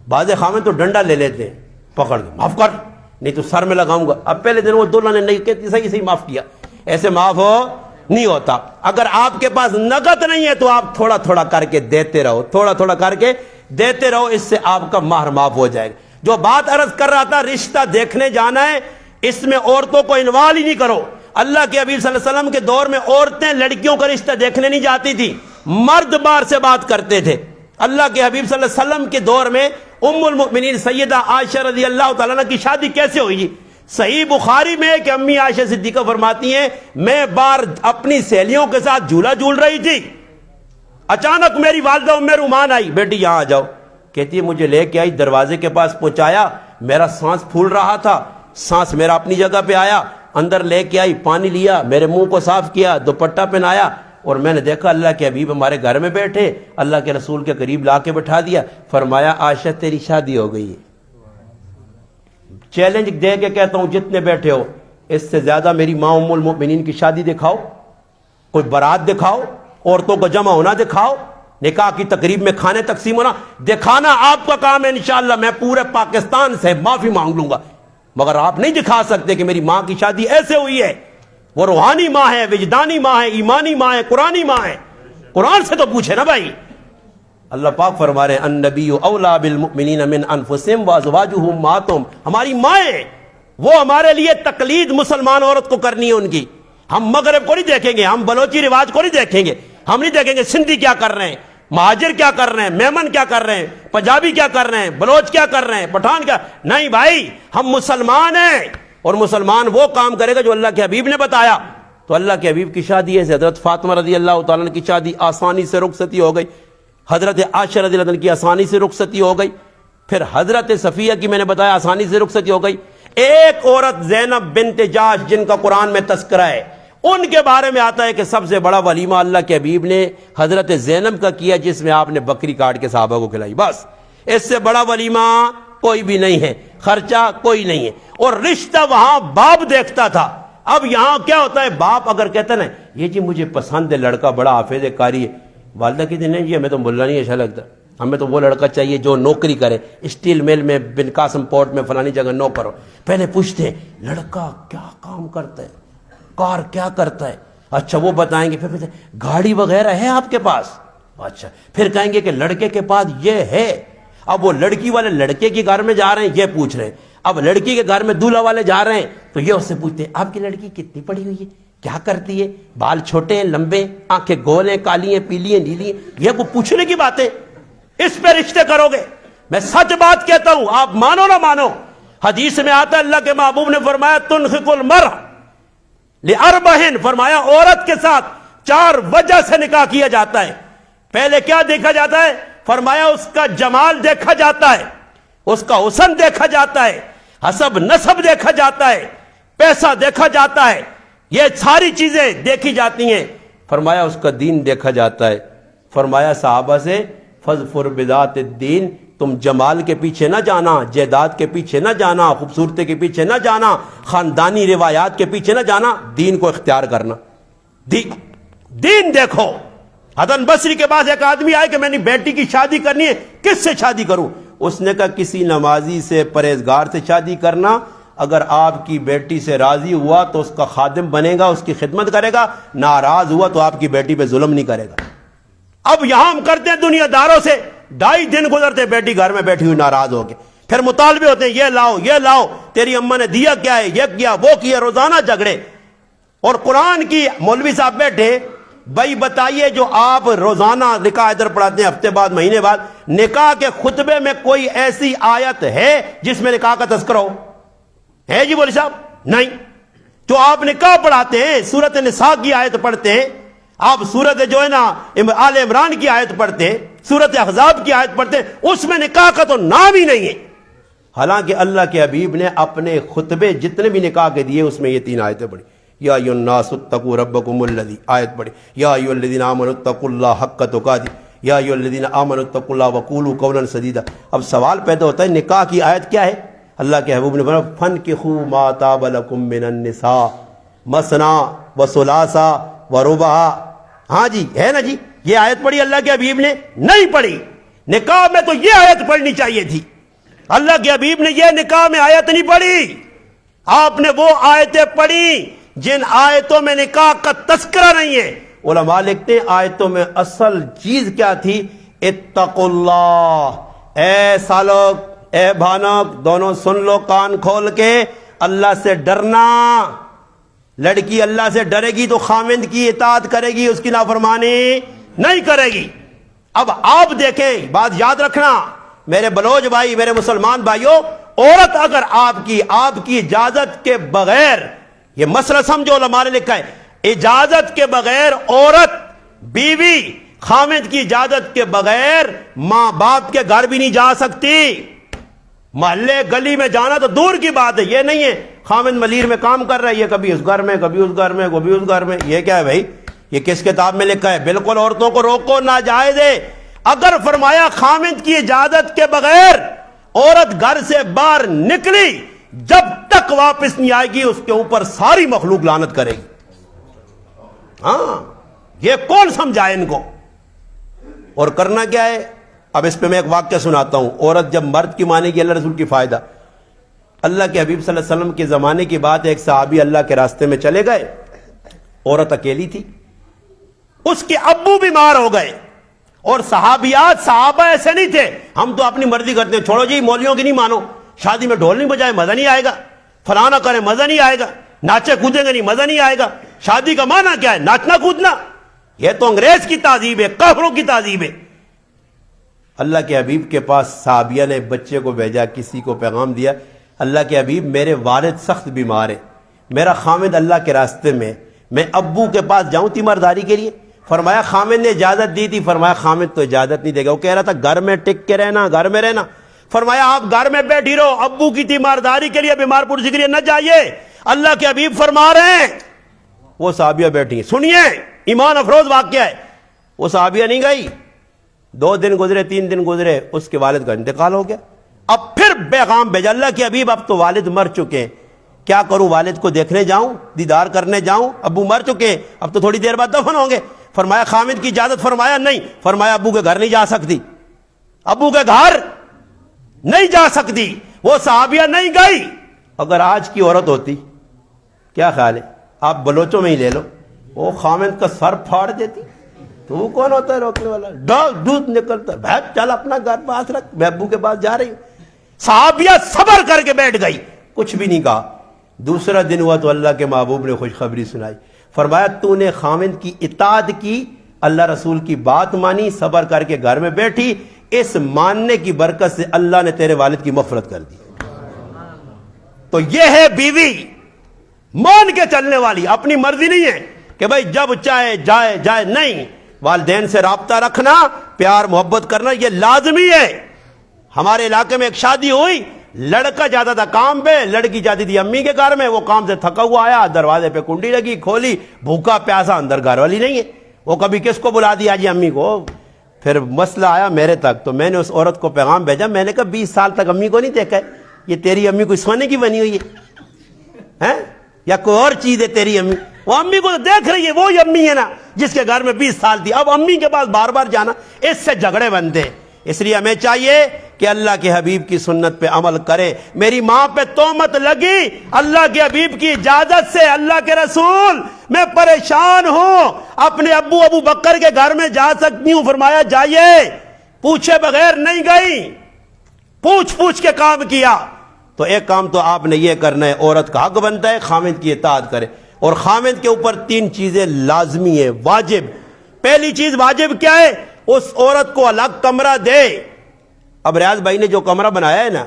بعض خامد تو ڈنڈا لے لیتے ہیں, پکڑ کے معاف کر, نہیں تو سر میں لگاؤں گا. اب پہلے دن وہ دلہا نے نہیں کہتی صحیح معاف کیا. ایسے معاف ہو نہیں ہوتا. اگر آپ کے پاس نقد نہیں ہے تو آپ تھوڑا تھوڑا کر کے دیتے رہو, تھوڑا تھوڑا کر کے دیتے رہو, اس سے آپ کا مہر معاف ہو جائے گا. جو بات عرض کر رہا تھا, رشتہ دیکھنے جانا ہے, اس میں عورتوں کو انوالو ہی نہیں کرو. اللہ کے حبیب صلی اللہ علیہ وسلم کے دور میں عورتیں لڑکیوں کا رشتہ دیکھنے نہیں جاتی تھی, مرد بار سے بات کرتے تھے. اللہ کے حبیب صلی اللہ علیہ وسلم کے دور میں ام المؤمنین سیدہ عائشہ رضی اللہ تعالیٰ عنہ کی شادی کیسے ہوئی؟ صحیح بخاری میں کہ امی عائشہ صدیقہ فرماتی ہیں میں بار اپنی سہیلیوں کے ساتھ جھولا جھول رہی تھی, اچانک میری والدہ ام رومان آئی, بیٹی یہاں آ جاؤ. کہتی ہے مجھے لے کے آئی, دروازے کے پاس پہنچایا, میرا سانس پھول رہا تھا, سانس میرا اپنی جگہ پہ آیا, اندر لے کے آئی, پانی لیا, میرے منہ کو صاف کیا, دوپٹہ پہنایا, اور میں نے دیکھا اللہ کے حبیب ہمارے گھر میں بیٹھے, اللہ کے رسول کے قریب لا کے بٹھا دیا, فرمایا عائشہ تیری شادی ہو گئی ہے. چیلنج دے کے کہتا ہوں جتنے بیٹھے ہو, اس سے زیادہ میری ماں ام المؤمنین کی شادی دکھاؤ, کوئی بارات دکھاؤ, عورتوں کو جمع ہونا دکھاؤ, نکاح کی تقریب میں کھانے تقسیم ہونا دکھانا آپ کا کام ہے. انشاءاللہ میں پورے پاکستان سے معافی مانگ لوں گا, مگر آپ نہیں دکھا سکتے کہ میری ماں کی شادی ایسے ہوئی ہے. وہ روحانی ماں ہے, وجدانی ماں ہے, ایمانی ماں ہے, قرآنی ماں ہے. قرآن سے تو پوچھے نا بھائی. اللہ پاک فرما رہے ہیں النبی اولا بالمؤمنین من انفسہم وازواجہ امہاتہم, ہماری مائیں وہ ہمارے لیے تقلید مسلمان عورت کو کرنی ہے ان کی. ہم مغرب کو نہیں دیکھیں گے, ہم بلوچی رواج کو نہیں دیکھیں گے, ہم نہیں دیکھیں گے سندھی کیا کر رہے ہیں, مہاجر کیا کر رہے ہیں, میمن کیا کر رہے ہیں, پنجابی کیا کر رہے ہیں, بلوچ کیا کر رہے ہیں, پٹھان کیا. نہیں بھائی, ہم مسلمان ہیں, اور مسلمان وہ کام کرے گا جو اللہ کے حبیب نے بتایا. تو اللہ کے حبیب کی شادی ہے, حضرت فاطمہ رضی اللہ تعالیٰ عنہ کی شادی آسانی سے رخصتی ہو گئی, حضرت عائشہ رضی اللہ عنہ کی آسانی سے رخصتی ہو گئی, پھر حضرت صفیہ کی میں نے بتایا آسانی سے رخصتی ہو گئی. ایک عورت زینب بنت جاش جن کا قرآن میں تذکرہ ہے، ان کے بارے میں آتا ہے کہ سب سے بڑا ولیمہ اللہ کے حبیب نے حضرت زینب کا کیا، جس میں آپ نے بکری کاٹ کے صحابہ کو کھلائی، بس اس سے بڑا ولیمہ کوئی بھی نہیں ہے، خرچہ کوئی نہیں ہے۔ اور رشتہ وہاں باپ دیکھتا تھا، اب یہاں کیا ہوتا ہے، باپ اگر کہتا نا یہ جی مجھے پسند ہے لڑکا بڑا حافظ قاری ہے، والدہ کہتے ہیں نہیں جی ہمیں تو ملا نہیں اچھا لگتا، ہمیں تو وہ لڑکا چاہیے جو نوکری کرے، اسٹیل مل میں، بن قاسم پورٹ میں، فلانی جگہ نوکر ہو۔ پہلے پوچھتے ہیں لڑکا کیا کام کرتا ہے، کار کیا کرتا ہے، اچھا وہ بتائیں گے، پھر پوچھتے ہیں گاڑی وغیرہ ہے آپ کے پاس، اچھا پھر کہیں گے کہ لڑکے کے پاس یہ ہے۔ اب وہ لڑکی والے لڑکے کے گھر میں جا رہے ہیں، یہ پوچھ رہے ہیں، اب لڑکی کے گھر میں دولہا والے جا رہے ہیں تو یہ اس سے پوچھتے ہیں آپ کی لڑکی کتنی پڑھی ہوئی ہے، کیا کرتی ہے، بال چھوٹے ہیں لمبے، آنکھیں گول ہیں کالی ہیں پیلی ہیں نیلی ہیں، یہ کو پوچھنے کی باتیں، اس پہ رشتے کرو گے۔ میں سچ بات کہتا ہوں، آپ مانو نہ مانو، حدیث میں آتا ہے اللہ کے محبوب نے فرمایا تنخق المرء لاربعین، فرمایا عورت کے ساتھ 4 وجہ سے نکاح کیا جاتا ہے۔ پہلے کیا دیکھا جاتا ہے، فرمایا اس کا جمال دیکھا جاتا ہے، اس کا حسن دیکھا جاتا ہے، حسب نسب دیکھا جاتا ہے، پیسہ دیکھا جاتا ہے، یہ ساری چیزیں دیکھی جاتی ہیں۔ فرمایا اس کا دین دیکھا جاتا ہے۔ فرمایا صحابہ سے فَاظْفُرْ بِذَاتِ الدِّین، تم جمال کے پیچھے نہ جانا، جائیداد کے پیچھے نہ جانا، خوبصورتی کے پیچھے نہ جانا، خاندانی روایات کے پیچھے نہ جانا، دین کو اختیار کرنا، دین دیکھو۔ حسن بصری کے پاس ایک آدمی آئے کہ میں نے بیٹی کی شادی کرنی ہے، کس سے شادی کروں؟ اس نے کہا کسی نمازی سے، پرہیزگار سے شادی کرنا، اگر آپ کی بیٹی سے راضی ہوا تو اس کا خادم بنے گا، اس کی خدمت کرے گا، ناراض ہوا تو آپ کی بیٹی پہ ظلم نہیں کرے گا۔ اب یہاں ہم کرتے ہیں دنیا داروں سے، 2.5 دن گزرتے بیٹی گھر میں بیٹھی ہوئی ناراض ہو کے، پھر مطالبے ہوتے ہیں یہ لاؤ یہ لاؤ، تیری اماں نے دیا کیا ہے، یہ کیا وہ کیا، روزانہ جھگڑے۔ اور قرآن کی مولوی صاحب بیٹھے، بھائی بتائیے جو آپ روزانہ نکاح ادھر پڑھاتے ہیں ہفتے بعد مہینے بعد، نکاح کے خطبے میں کوئی ایسی آیت ہے جس میں نکاح کا تذکرہ ہو؟ ہے جی مولوی صاحب؟ نہیں۔ جو آپ نکاح پڑھاتے ہیں سورۃ نساء کی آیت پڑھتے ہیں، آپ سورت جو ہے نا آل عمران کی آیت پڑھتے ہیں، سورت احزاب کی آیت پڑھتے ہیں، اس میں نکاح کا تو نام ہی نہیں ہے۔ حالانکہ اللہ کے حبیب نے اپنے خطبے جتنے بھی نکاح کے دیے اس میں یہ 3 آیتیں پڑھی، یا ایھا الناس اتقوا ربکم الذی، آیت پڑھی، یا ایھا الذین آمنوا اتقوا اللہ حق تقاته، یا ایھا الذین آمنوا اتقوا اللہ وقولوا قولا سدیدا۔ اب سوال پیدا ہوتا ہے نکاح کی آیت کیا ہے؟ اللہ کے حبیب نے فرمایا فانکحوا ما طاب لکم من النساء مثنی وثلاث ورباع۔ ہاں جی ہے نا جی، یہ آیت پڑھی اللہ کے حبیب نے؟ نہیں پڑھی۔ نکاح میں تو یہ آیت پڑھنی چاہیے تھی، اللہ کے حبیب نے یہ نکاح میں آیت نہیں پڑھی، آپ نے وہ آیتیں پڑھی جن آیتوں میں نکاح کا تذکرہ نہیں ہے۔ علماء لکھتے ہیں آیتوں میں اصل چیز کیا تھی؟ اتقوا اللہ، اے سالک اے بھانک دونوں سن لو کان کھول کے، اللہ سے ڈرنا۔ لڑکی اللہ سے ڈرے گی تو خاوند کی اطاعت کرے گی، اس کی نافرمانی نہیں کرے گی۔ اب آپ دیکھیں، بات یاد رکھنا میرے بلوچ بھائی، میرے مسلمان بھائیوں، عورت اگر آپ کی اجازت کے بغیر، یہ مسئلہ سمجھو علماء نے لکھا ہے، اجازت کے بغیر عورت، بیوی خاوند کی اجازت کے بغیر ماں باپ کے گھر بھی نہیں جا سکتی۔ محلے گلی میں جانا تو دور کی بات ہے، یہ نہیں ہے خاوند ملیر میں کام کر رہا ہے، یہ کبھی اس گھر میں کبھی اس گھر میں کبھی اس گھر میں، یہ کیا ہے بھائی؟ یہ کس کتاب میں لکھا ہے؟ بالکل عورتوں کو روکو، ناجائز ہے۔ اگر فرمایا خاوند کی اجازت کے بغیر عورت گھر سے باہر نکلی، جب تک واپس نہیں آئے گی اس کے اوپر ساری مخلوق لعنت کرے گی۔ ہاں یہ کون سمجھائے ان کو؟ اور کرنا کیا ہے؟ اب اس پہ میں ایک واقعہ سناتا ہوں۔ عورت جب مرد کی مانے گی اللہ رسول کی فائدہ، اللہ کے حبیب صلی اللہ علیہ وسلم کے زمانے کی بات، ایک صحابی اللہ کے راستے میں چلے گئے، عورت اکیلی تھی، اس کے ابو بیمار ہو گئے، اور صحابہ ایسے نہیں تھے ہم تو اپنی مرضی کرتے ہیں، چھوڑو جی مولیوں کی نہیں مانو، شادی میں ڈھول نہیں بجائے مزہ نہیں آئے گا، فلانا کرے مزہ نہیں آئے گا، ناچے کودیں گے نہیں مزہ نہیں آئے گا۔ شادی کا معنی کیا ہے؟ ناچنا کودنا۔ یہ تو انگریز کی تہذیب ہے، کافروں کی تہذیب ہے۔ اللہ کے حبیب کے پاس صحابیہ نے بچے کو بھیجا، کسی کو پیغام دیا، اللہ کے حبیب میرے والد سخت بیمار ہے، میرا خاوند اللہ کے راستے میں، میں ابو کے پاس جاؤں تیمارداری کے لیے؟ فرمایا خاوند نے اجازت دی تھی، فرمایا خاوند تو اجازت نہیں دے گا، وہ کہہ رہا تھا گھر میں ٹک کے رہنا، گھر میں رہنا۔ فرمایا آپ گھر میں بیٹھی رہو، ابو کی تیمارداری کے لیے بیمار پرسی کے لیے نہ جائیے، اللہ کے حبیب فرما رہے ہیں۔ وہ صحابیہ بیٹھی ہیں، سنیے ایمان افروز واقعہ ہے۔ وہ صحابیہ نہیں گئی، 2 دن گزرے 3 دن گزرے، اس کے والد کا انتقال ہو گیا۔ اب پھر پیغام بھیجا اللہ کے حبیب اب تو والد مر چکے ہیں، کیا کروں؟ والد کو دیکھنے جاؤں، دیدار کرنے جاؤں؟ ابو مر چکے ہیں، اب تو تھوڑی دیر بعد دفن ہوں گے۔ فرمایا خامد کی اجازت؟ فرمایا نہیں۔ فرمایا ابو کے گھر نہیں جا سکتی، ابو کے گھر نہیں جا سکتی۔ وہ صحابیہ نہیں گئی۔ اگر آج کی عورت ہوتی، کیا خیال ہے؟ آپ بلوچوں میں ہی لے لو، وہ خامد کا سر پھاڑ دیتی۔ تو کون ہوتا ہے روکنے والا؟ دودھ نکلتا ہے، بھائی چل اپنا گھر پاس رکھ، میں ابو کے پاس جا رہی ہوں۔ صحابیہ صبر کر کے بیٹھ گئی، کچھ بھی نہیں کہا۔ دوسرا دن ہوا تو اللہ کے محبوب نے خوشخبری سنائی، فرمایا تو نے خامد کی اطاعت کی، اللہ رسول کی بات مانی، صبر کر کے گھر میں بیٹھی، اس ماننے کی برکت سے اللہ نے تیرے والد کی مغفرت کر دی۔ تو یہ ہے بیوی مان کے چلنے والی، اپنی مرضی نہیں ہے کہ بھائی جب چاہے جائے جائے، نہیں، والدین سے رابطہ رکھنا، پیار محبت کرنا یہ لازمی ہے۔ ہمارے علاقے میں ایک شادی ہوئی، لڑکا جاتا تھا کام پہ، لڑکی جاتی تھی امی کے گھر میں، وہ کام سے تھکا ہوا آیا، دروازے پہ کنڈی لگی، کھولی، بھوکا پیاسا، اندر گھر والی نہیں ہے، وہ کبھی کس کو بلا دیا جی امی کو۔ پھر مسئلہ آیا میرے تک، تو میں نے اس عورت کو پیغام بھیجا، میں نے کہا 20 سال تک امی کو نہیں دیکھا ہے، یہ تیری امی کوئی سونے کی بنی ہوئی ہے یا کوئی اور چیز ہے تیری امی؟ وہ امی کو تو دیکھ رہی ہے، وہی امی ہے نا جس کے گھر میں 20 سال تھی، اب امی کے پاس بار بار جانا، اس سے جھگڑے بنتے۔ اس لیے ہمیں چاہیے کہ اللہ کے حبیب کی سنت پہ عمل کرے۔ میری ماں پہ تہمت لگی، اللہ کے حبیب کی اجازت سے، اللہ کے رسول میں پریشان ہوں، اپنے ابو بکر کے گھر میں جا سکتی ہوں؟ فرمایا جائیے، پوچھے بغیر نہیں گئی، پوچھ کے کام کیا۔ تو ایک کام تو آپ نے یہ کرنا ہے، عورت کا حق بنتا ہے خامد کی اطاعت کرے، اور خامد کے اوپر 3 چیزیں لازمی ہے، واجب۔ پہلی چیز واجب کیا ہے؟ اس عورت کو الگ کمرہ دے۔ اب ریاض بھائی نے جو کمرہ بنایا ہے نا،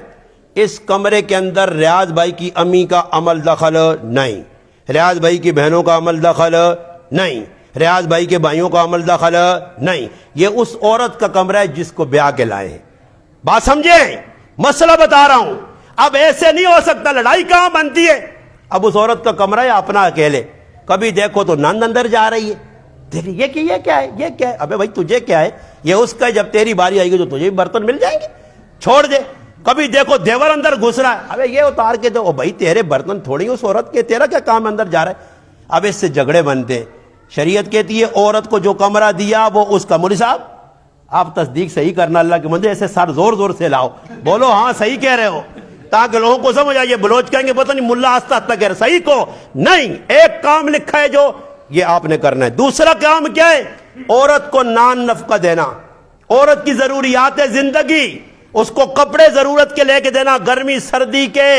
اس کمرے کے اندر ریاض بھائی کی امی کا عمل دخل نہیں، ریاض بھائی کی بہنوں کا عمل دخل نہیں، ریاض بھائی کے بھائیوں کا عمل دخل نہیں، یہ اس عورت کا کمرہ ہے جس کو بیاہ کے لائے ہیں۔ بات سمجھیں، مسئلہ بتا رہا ہوں۔ اب ایسے نہیں ہو سکتا، لڑائی کہاں بنتی ہے؟ اب اس عورت کا کمرہ ہے اپنا اکیلے، کبھی دیکھو تو نند اندر جا رہی ہے، دیکھیں یہ کیا ہے، یہ کیا ہے؟ ابے بھائی تجھے کیا ہے؟ یہ اس کا ہے، جب تیری باری آئے گی تو تجھے بھی برتن مل جائیں گے، چھوڑ دے۔ کبھی دیکھو دیور اندر گھس رہا ہے، ابے یہ اتار کے دو، بھائی تیرے برتن تھوڑی اس عورت کے، تیرا کیا کام اندر جا رہا ہے؟ اب اس سے جھگڑے بنتے۔ شریعت کہتی ہے عورت کو جو کمرہ دیا وہ اس کا۔ مولوی صاحب آپ تصدیق صحیح کرنا، اللہ کے بندے ایسے سر زور سے لاؤ، بولو ہاں صحیح کہہ رہے ہو، تاکہ لوگوں کو سمجھ آئے۔ بلوچ کہیں گے پتہ نہیں ملا آستہ کہہ رہے، صحیح کو نہیں، ایک کام لکھا ہے جو یہ آپ نے کرنا ہے۔ دوسرا کام کیا ہے؟ عورت کو نان نفقہ دینا، عورت کی ضروریات زندگی، اس کو کپڑے ضرورت کے لے کے دینا، گرمی سردی کے،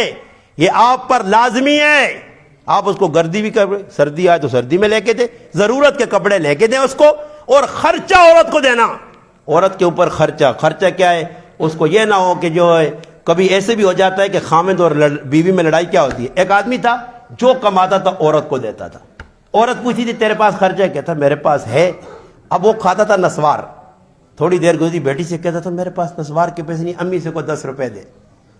یہ آپ پر لازمی ہے۔ آپ اس کو گردی بھی کر، سردی آئے تو سردی میں لے کے دے، ضرورت کے کپڑے لے کے دیں اس کو، اور خرچہ عورت کو دینا۔ عورت کے اوپر خرچہ کیا ہے؟ اس کو یہ نہ ہو کہ جو ہے، کبھی ایسے بھی ہو جاتا ہے کہ خامد اور بیوی میں لڑائی کیا ہوتی ہے، ایک آدمی تھا جو کماتا تھا عورت کو دیتا تھا، عورت پوچھی تھی تیرے پاس خرچہ ہے؟ کہتا میرے پاس ہے۔ اب وہ کھاتا تھا نسوار، تھوڑی دیر گزری بیٹی سے کہتا تھا میرے پاس نسوار کے پیسے نہیں، امی سے کو 10 روپے دے۔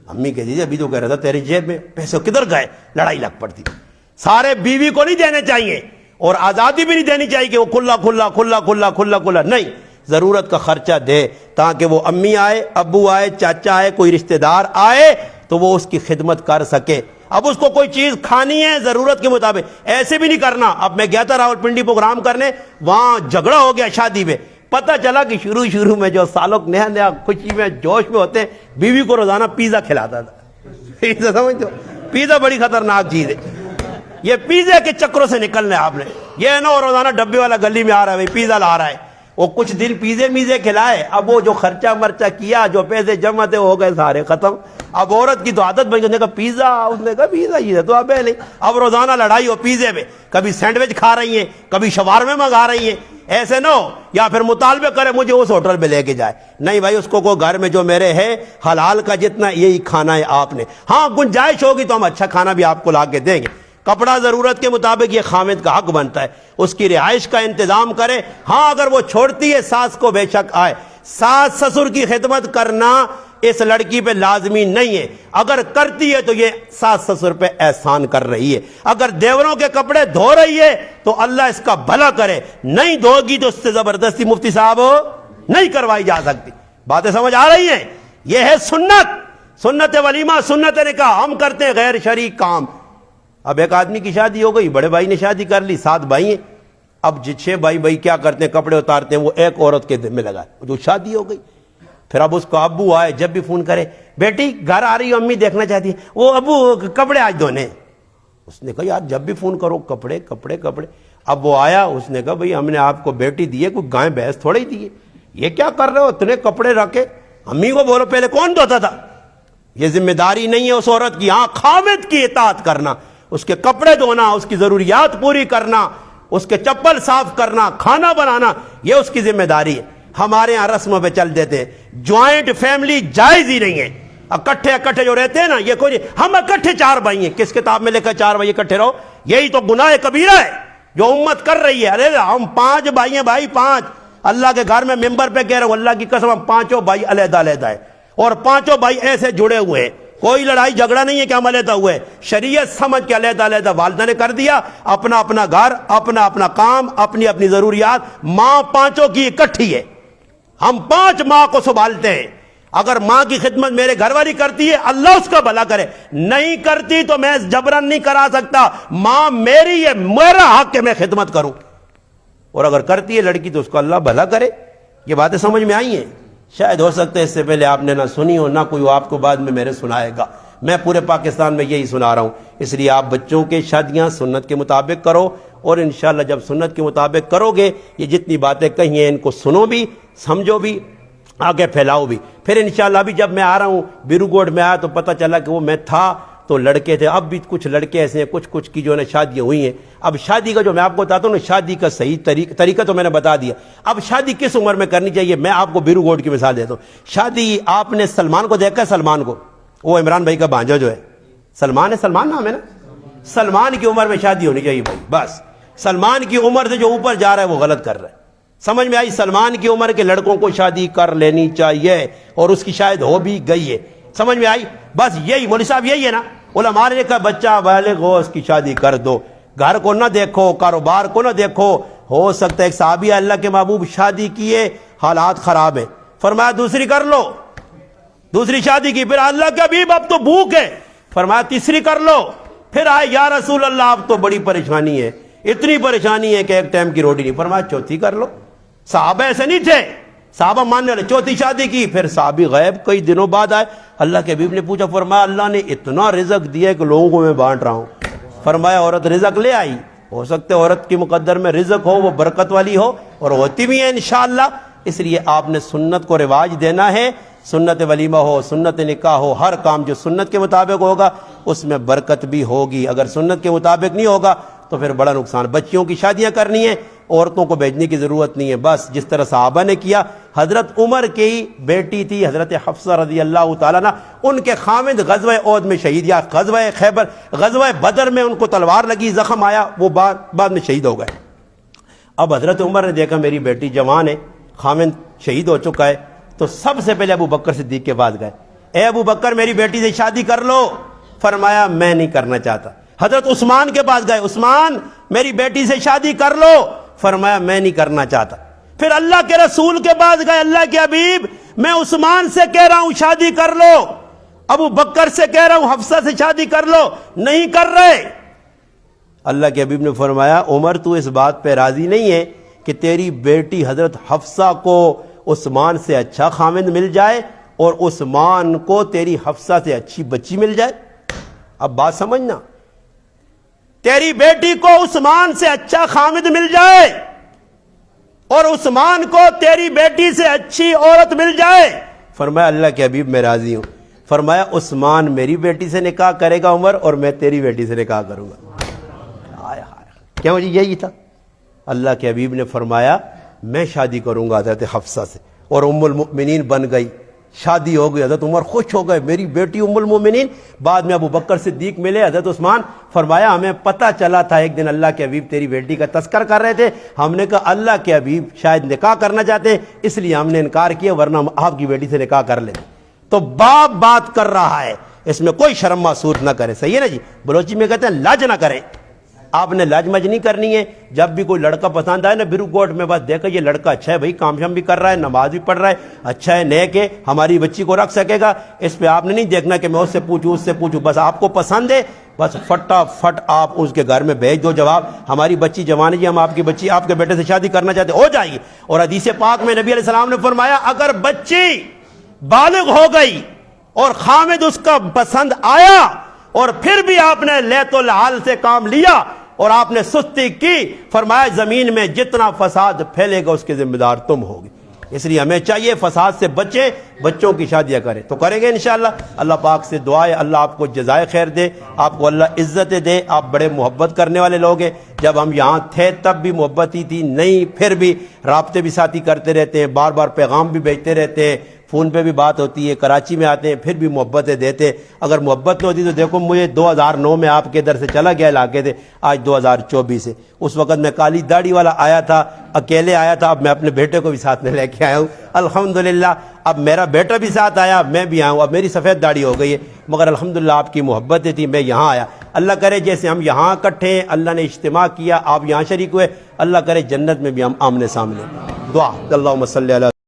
امی کہتی تھی ابھی تو کہہ رہا تھا تیری جیب میں پیسے کدھر گئے، لڑائی لگ پڑتی۔ سارے بیوی کو نہیں دینے چاہیے، اور آزادی بھی نہیں دینی چاہیے کہ وہ کھلا نہیں، ضرورت کا خرچہ دے، تاکہ وہ امی آئے، ابو آئے، چاچا آئے، کوئی رشتہ دار آئے تو وہ اس کی خدمت کر سکے۔ اب اس کو کوئی چیز کھانی ہے ضرورت کے مطابق، ایسے بھی نہیں کرنا۔ اب میں گیا تھا راولپنڈی پروگرام کرنے، وہاں جھگڑا ہو گیا شادی میں، پتہ چلا کہ شروع میں جو سالک نیا خوشی میں جوش میں ہوتے ہیں، بیوی کو روزانہ پیزا کھلاتا تھا۔ پیزا سمجھتے ہو؟ پیزا بڑی خطرناک چیز ہے، یہ پیزا کے چکروں سے نکلنا ہے آپ نے۔ یہ نا روزانہ ڈبے والا گلی میں آ رہا ہے پیزا لا رہا ہے، وہ کچھ دن پیزے میزے کھلائے، اب وہ جو خرچہ مرچہ کیا، جو پیسے جمع تھے ہو گئے سارے ختم۔ اب عورت کی تو عادت بن گئی، پیزا، اس نے کہا پیزا ہی ہے تو اب نہیں، اب روزانہ لڑائی ہو پیزے پہ، کبھی سینڈوچ کھا رہی ہیں، کبھی شوارمے منگا رہی ہیں، ایسے نہ ہو، یا پھر مطالبے کرے مجھے اس ہوٹل پہ لے کے جائے۔ نہیں بھائی، اس کو گھر میں جو میرے ہے حلال کا جتنا یہی کھانا ہے آپ نے، ہاں گنجائش ہوگی تو ہم اچھا کھانا بھی آپ کو لا کے دیں گے۔ کپڑا ضرورت کے مطابق یہ خامد کا حق بنتا ہے، اس کی رہائش کا انتظام کرے۔ ہاں اگر وہ چھوڑتی ہے ساس کو، بے شک آئے، ساس سسر کی خدمت کرنا اس لڑکی پہ لازمی نہیں ہے، اگر کرتی ہے تو یہ 700 روپے احسان کر رہی ہے، اگر دیوروں کے کپڑے دھو رہی ہے تو اللہ اس کا بھلا کرے، نہیں دھو گی تو اس سے زبردستی مفتی صاحب نہیں کروائی جا سکتی۔ باتیں سمجھ آ رہی ہیں؟ یہ ہے سنت ولیمہ، سنت نکاح۔ ہم کرتے ہیں غیر شرعی کام۔ اب ایک آدمی کی شادی ہو گئی، بڑے بھائی نے شادی کر لی، 7 بھائی ہیں، اب 6 بھائی کیا کرتے ہیں، کپڑے اتارتے ہیں، وہ ایک عورت کے ذمہ لگا، جو شادی ہو گئی۔ پھر اب اس کو ابو آئے، جب بھی فون کرے، بیٹی گھر آ رہی ہو، امی دیکھنا چاہتی ہے، وہ ابو کپڑے آج دھونے۔ اس نے کہا یار جب بھی فون کرو کپڑے کپڑے کپڑے۔ اب وہ آیا، اس نے کہا بھئی ہم نے آپ کو بیٹی دی ہے، کوئی گائے بھینس تھوڑے ہی دی ہے، یہ کیا کر رہے ہو، اتنے کپڑے رکھے؟ امی کو بولو پہلے کون دھوتا تھا؟ یہ ذمہ داری نہیں ہے اس عورت کی۔ ہاں خاوند کی اطاعت کرنا، اس کے کپڑے دھونا، اس کی ضروریات پوری کرنا، اس کے چپل صاف کرنا، کھانا بنانا، یہ اس کی ذمہ داری ہے۔ ہمارے یہاں رسموں پہ چل دیتے ہیں، جوائنٹ فیملی جائز ہی نہیں ہے۔ اکٹھے جو رہتے ہیں نا، یہ کوئی ہم اکٹھے 4 بھائی ہیں، کس کتاب میں لکھا 4 بھائی اکٹھے رہو؟ یہی تو گناہ کبیرہ ہے جو امت کر رہی ہے۔ ارے ہم 5 بھائی ہیں، بھائی 5، اللہ کے گھر میں ممبر پہ کہہ رہا ہوں، اللہ کی قسم ہم 5 بھائی علیحدہ علیحدہ ہے، اور 5 بھائی ایسے جڑے ہوئے ہیں، کوئی لڑائی جھگڑا نہیں ہے کہ ہم علیحدہ ہوئے، شریعت سمجھ کے علیحدہ علیحدہ والدہ نے کر دیا، اپنا اپنا گھر، اپنا اپنا کام، اپنی اپنی ضروریات۔ ماں 5 کی اکٹھی ہے، ہم 5 ماں کو سنبھالتے ہیں۔ اگر ماں کی خدمت میرے گھر والی کرتی ہے، اللہ اس کا بھلا کرے، نہیں کرتی تو میں جبرن نہیں کرا سکتا، ماں میری ہے، میرا حق ہے میں خدمت کروں، اور اگر کرتی ہے لڑکی تو اس کو اللہ بھلا کرے۔ یہ باتیں سمجھ میں آئی ہیں؟ شاید ہو سکتا ہے اس سے پہلے آپ نے نہ سنی ہو، نہ کوئی آپ کو بعد میں میرے سنائے گا۔ میں پورے پاکستان میں یہی سنا رہا ہوں، اس لیے آپ بچوں کے شادیاں سنت کے مطابق کرو، اور انشاءاللہ جب سنت کے مطابق کرو گے، یہ جتنی باتیں کہی ہیں ان کو سنو بھی، سمجھو بھی، آگے پھیلاؤ بھی۔ پھر انشاءاللہ ابھی جب میں آ رہا ہوں بیرو گوڈ میں آیا تو پتہ چلا کہ وہ میں تھا تو لڑکے تھے، اب بھی کچھ لڑکے ایسے ہیں، کچھ کی جو ہے شادیاں ہوئی ہیں۔ اب شادی کا جو میں آپ کو بتاتا ہوں نا، شادی کا صحیح طریقہ تو میں نے بتا دیا، اب شادی کس عمر میں کرنی چاہیے میں آپ کو بیرو گوڈ کی مثال دیتا ہوں۔ شادی آپ نے سلمان کو دیکھا ہے؟ سلمان کو، وہ عمران بھائی کا بھانجا جو ہے سلمان ہے، سلمان نام ہے نا، سلمان کی عمر میں شادی ہونی چاہیے بھائی، بس سلمان کی عمر سے جو اوپر جا رہا ہے وہ غلط کر رہا ہے۔ سمجھ میں آئی؟ سلمان کی عمر کے لڑکوں کو شادی کر لینی چاہیے، اور اس کی شاید ہو بھی گئی ہے۔ سمجھ میں آئی؟ بس یہی مولوی صاحب یہی ہے نا، علماء نے کہا بچہ بالغ ہو اس کی شادی کر دو، گھر کو نہ دیکھو، کاروبار کو نہ دیکھو۔ ہو سکتا ہے ایک صحابی اللہ کے محبوب شادی کیے، حالات خراب ہیں، فرمایا دوسری کر لو، دوسری شادی کی، پھر اللہ کے حبیب اب تو بھوک ہے، فرمایا تیسری کر لو، پھر آئے یا رسول اللہ اب تو بڑی پریشانی ہے، اتنی پریشانی ہے کہ ایک ٹائم کی روٹی نہیں، فرمایا چوتھی کر لو۔ صحابہ ایسے نہیں تھے، صحابہ ماننے والے، چوتھی شادی کی، پھر صحابی غیب کئی دنوں بعد آئے، اللہ کے حبیب نے پوچھا، فرمایا اللہ نے اتنا رزق دیا ہے کہ لوگوں کو میں بانٹ رہا ہوں۔ فرمایا عورت رزق لے آئی، ہو سکتا ہے عورت کی مقدر میں رزق ہو، وہ برکت والی ہو، اور ہوتی بھی ہے انشاءاللہ۔ اس لیے آپ نے سنت کو رواج دینا ہے، سنت ولیمہ ہو، سنت نکاح ہو، ہر کام جو سنت کے مطابق ہوگا اس میں برکت بھی ہوگی، اگر سنت کے مطابق نہیں ہوگا تو پھر بڑا نقصان۔ بچیوں کی شادیاں کرنی ہیں، عورتوں کو بھیجنے کی ضرورت نہیں ہے، بس جس طرح صحابہ نے کیا۔ حضرت عمر کی بیٹی تھی حضرت حفصہ رضی اللہ تعالیٰ عنہ، ان کے خاوند غزوہ احد میں شہید، یا غزوہ خیبر، غزوہ بدر میں ان کو تلوار لگی، زخم آیا، وہ بعد میں شہید ہو گئے۔ اب حضرت عمر نے دیکھا میری بیٹی جوان ہے، خاوند شہید ہو چکا ہے، تو سب سے پہلے ابو بکر صدیق کے پاس گئے، اے ابو بکر میری بیٹی سے شادی کر لو۔ فرمایا میں نہیں کرنا چاہتا۔ حضرت عثمان کے پاس گئے، عثمان میری بیٹی سے شادی کر لو۔ فرمایا میں نہیں کرنا چاہتا۔ پھر اللہ کے رسول کے پاس گئے، اللہ کے حبیب میں عثمان سے کہہ رہا ہوں شادی کر لو، ابو بکر سے کہہ رہا ہوں حفصہ سے شادی کر لو، نہیں کر رہے۔ اللہ کے حبیب نے فرمایا عمر تو اس بات پہ راضی نہیں ہے کہ تیری بیٹی حضرت حفصہ کو عثمان سے اچھا خاوند مل جائے اور عثمان کو تیری حفصہ سے اچھی بچی مل جائے؟ اب بات سمجھنا، تیری بیٹی کو عثمان سے اچھا خاوند مل جائے اور عثمان کو تیری بیٹی سے اچھی عورت مل جائے۔ فرمایا اللہ کے حبیب میں راضی ہوں۔ فرمایا عثمان میری بیٹی سے نکاح کرے گا عمر، اور میں تیری بیٹی سے نکاح کروں گا۔ کیا مجھے یہی تھا؟ اللہ کے حبیب نے فرمایا میں شادی کروں گا حضرت حفصہ سے، اور ام المؤمنین بن گئی، شادی ہو گئی، حضرت عمر خوش ہو گئے، میری بیٹی ام المؤمنین۔ بعد میں ابو بکر صدیق ملے، حضرت عثمان، فرمایا ہمیں پتہ چلا تھا ایک دن اللہ کے حبیب تیری بیٹی کا تذکر کر رہے تھے، ہم نے کہا اللہ کے حبیب شاید نکاح کرنا چاہتے ہیں اس لیے ہم نے انکار کیا، ورنہ ہم آپ کی بیٹی سے نکاح کر لیتے۔ تو باپ بات کر رہا ہے، اس میں کوئی شرم محسوس نہ کرے، صحیح ہے نا جی؟ بلوچی میں کہتے ہیں لج نہ کریں، آپ نے لج مج نہیں کرنی ہے۔ جب بھی کوئی لڑکا پسند آئے نا برو گوٹ میں، بس دیکھا یہ لڑکا اچھا ہے بھائی، کام شام بھی کر رہا ہے، نماز بھی پڑھ رہا ہے، اچھا ہے، نیک ہے، ہماری بچی کو رکھ سکے گا، اس پہ آپ نے نہیں دیکھنا کہ میں اس سے پوچھوں، بس آپ کو پسند ہے، بس فٹافٹ آپ اس کے گھر میں بھیج دو جواب، ہماری بچی جوان ہے جی، ہم آپ کی بچی آپ کے بیٹے سے شادی کرنا چاہتے، ہو جائے گی۔ اور حدیث پاک میں نبی علیہ السلام نے فرمایا اگر بچی بالغ ہو گئی اور خامد اس کا پسند آیا اور پھر بھی آپ نے لیت الحال سے کام لیا اور آپ نے سستی کی، فرمایا زمین میں جتنا فساد پھیلے گا اس کے ذمہ دار تم ہوگی۔ اس لیے ہمیں چاہیے فساد سے بچیں، بچوں کی شادیاں کریں، تو کریں گے انشاءاللہ۔ اللہ پاک سے دعا ہے اللہ آپ کو جزائے خیر دے، آپ کو اللہ عزت دے، آپ بڑے محبت کرنے والے لوگ ہیں، جب ہم یہاں تھے تب بھی محبت ہی تھی، نہیں پھر بھی رابطے بھی ساتھی کرتے رہتے ہیں، بار بار پیغام بھی بھیجتے رہتے ہیں، فون پہ بھی بات ہوتی ہے، کراچی میں آتے ہیں پھر بھی محبتیں دیتے۔ اگر محبت نہ ہوتی تو دیکھو مجھے 2009 میں آپ کے در سے چلا گیا علاقے سے، آج 2024 ہے، اس وقت میں کالی داڑھی والا آیا تھا، اکیلے آیا تھا، اب میں اپنے بیٹے کو بھی ساتھ میں لے کے آیا ہوں الحمدللہ، اب میرا بیٹا بھی ساتھ آیا، میں بھی آیا ہوں، اب میری سفید داڑھی ہو گئی ہے، مگر الحمدللہ آپ کی محبتیں تھی، میں یہاں آیا۔ اللہ کرے جیسے ہم یہاں اکٹھے ہیں، اللہ نے اجتماع کیا، آپ یہاں شریک ہوئے، اللہ کرے جنت میں بھی ہم آمنے سامنے۔ دعا اللہم صلی علی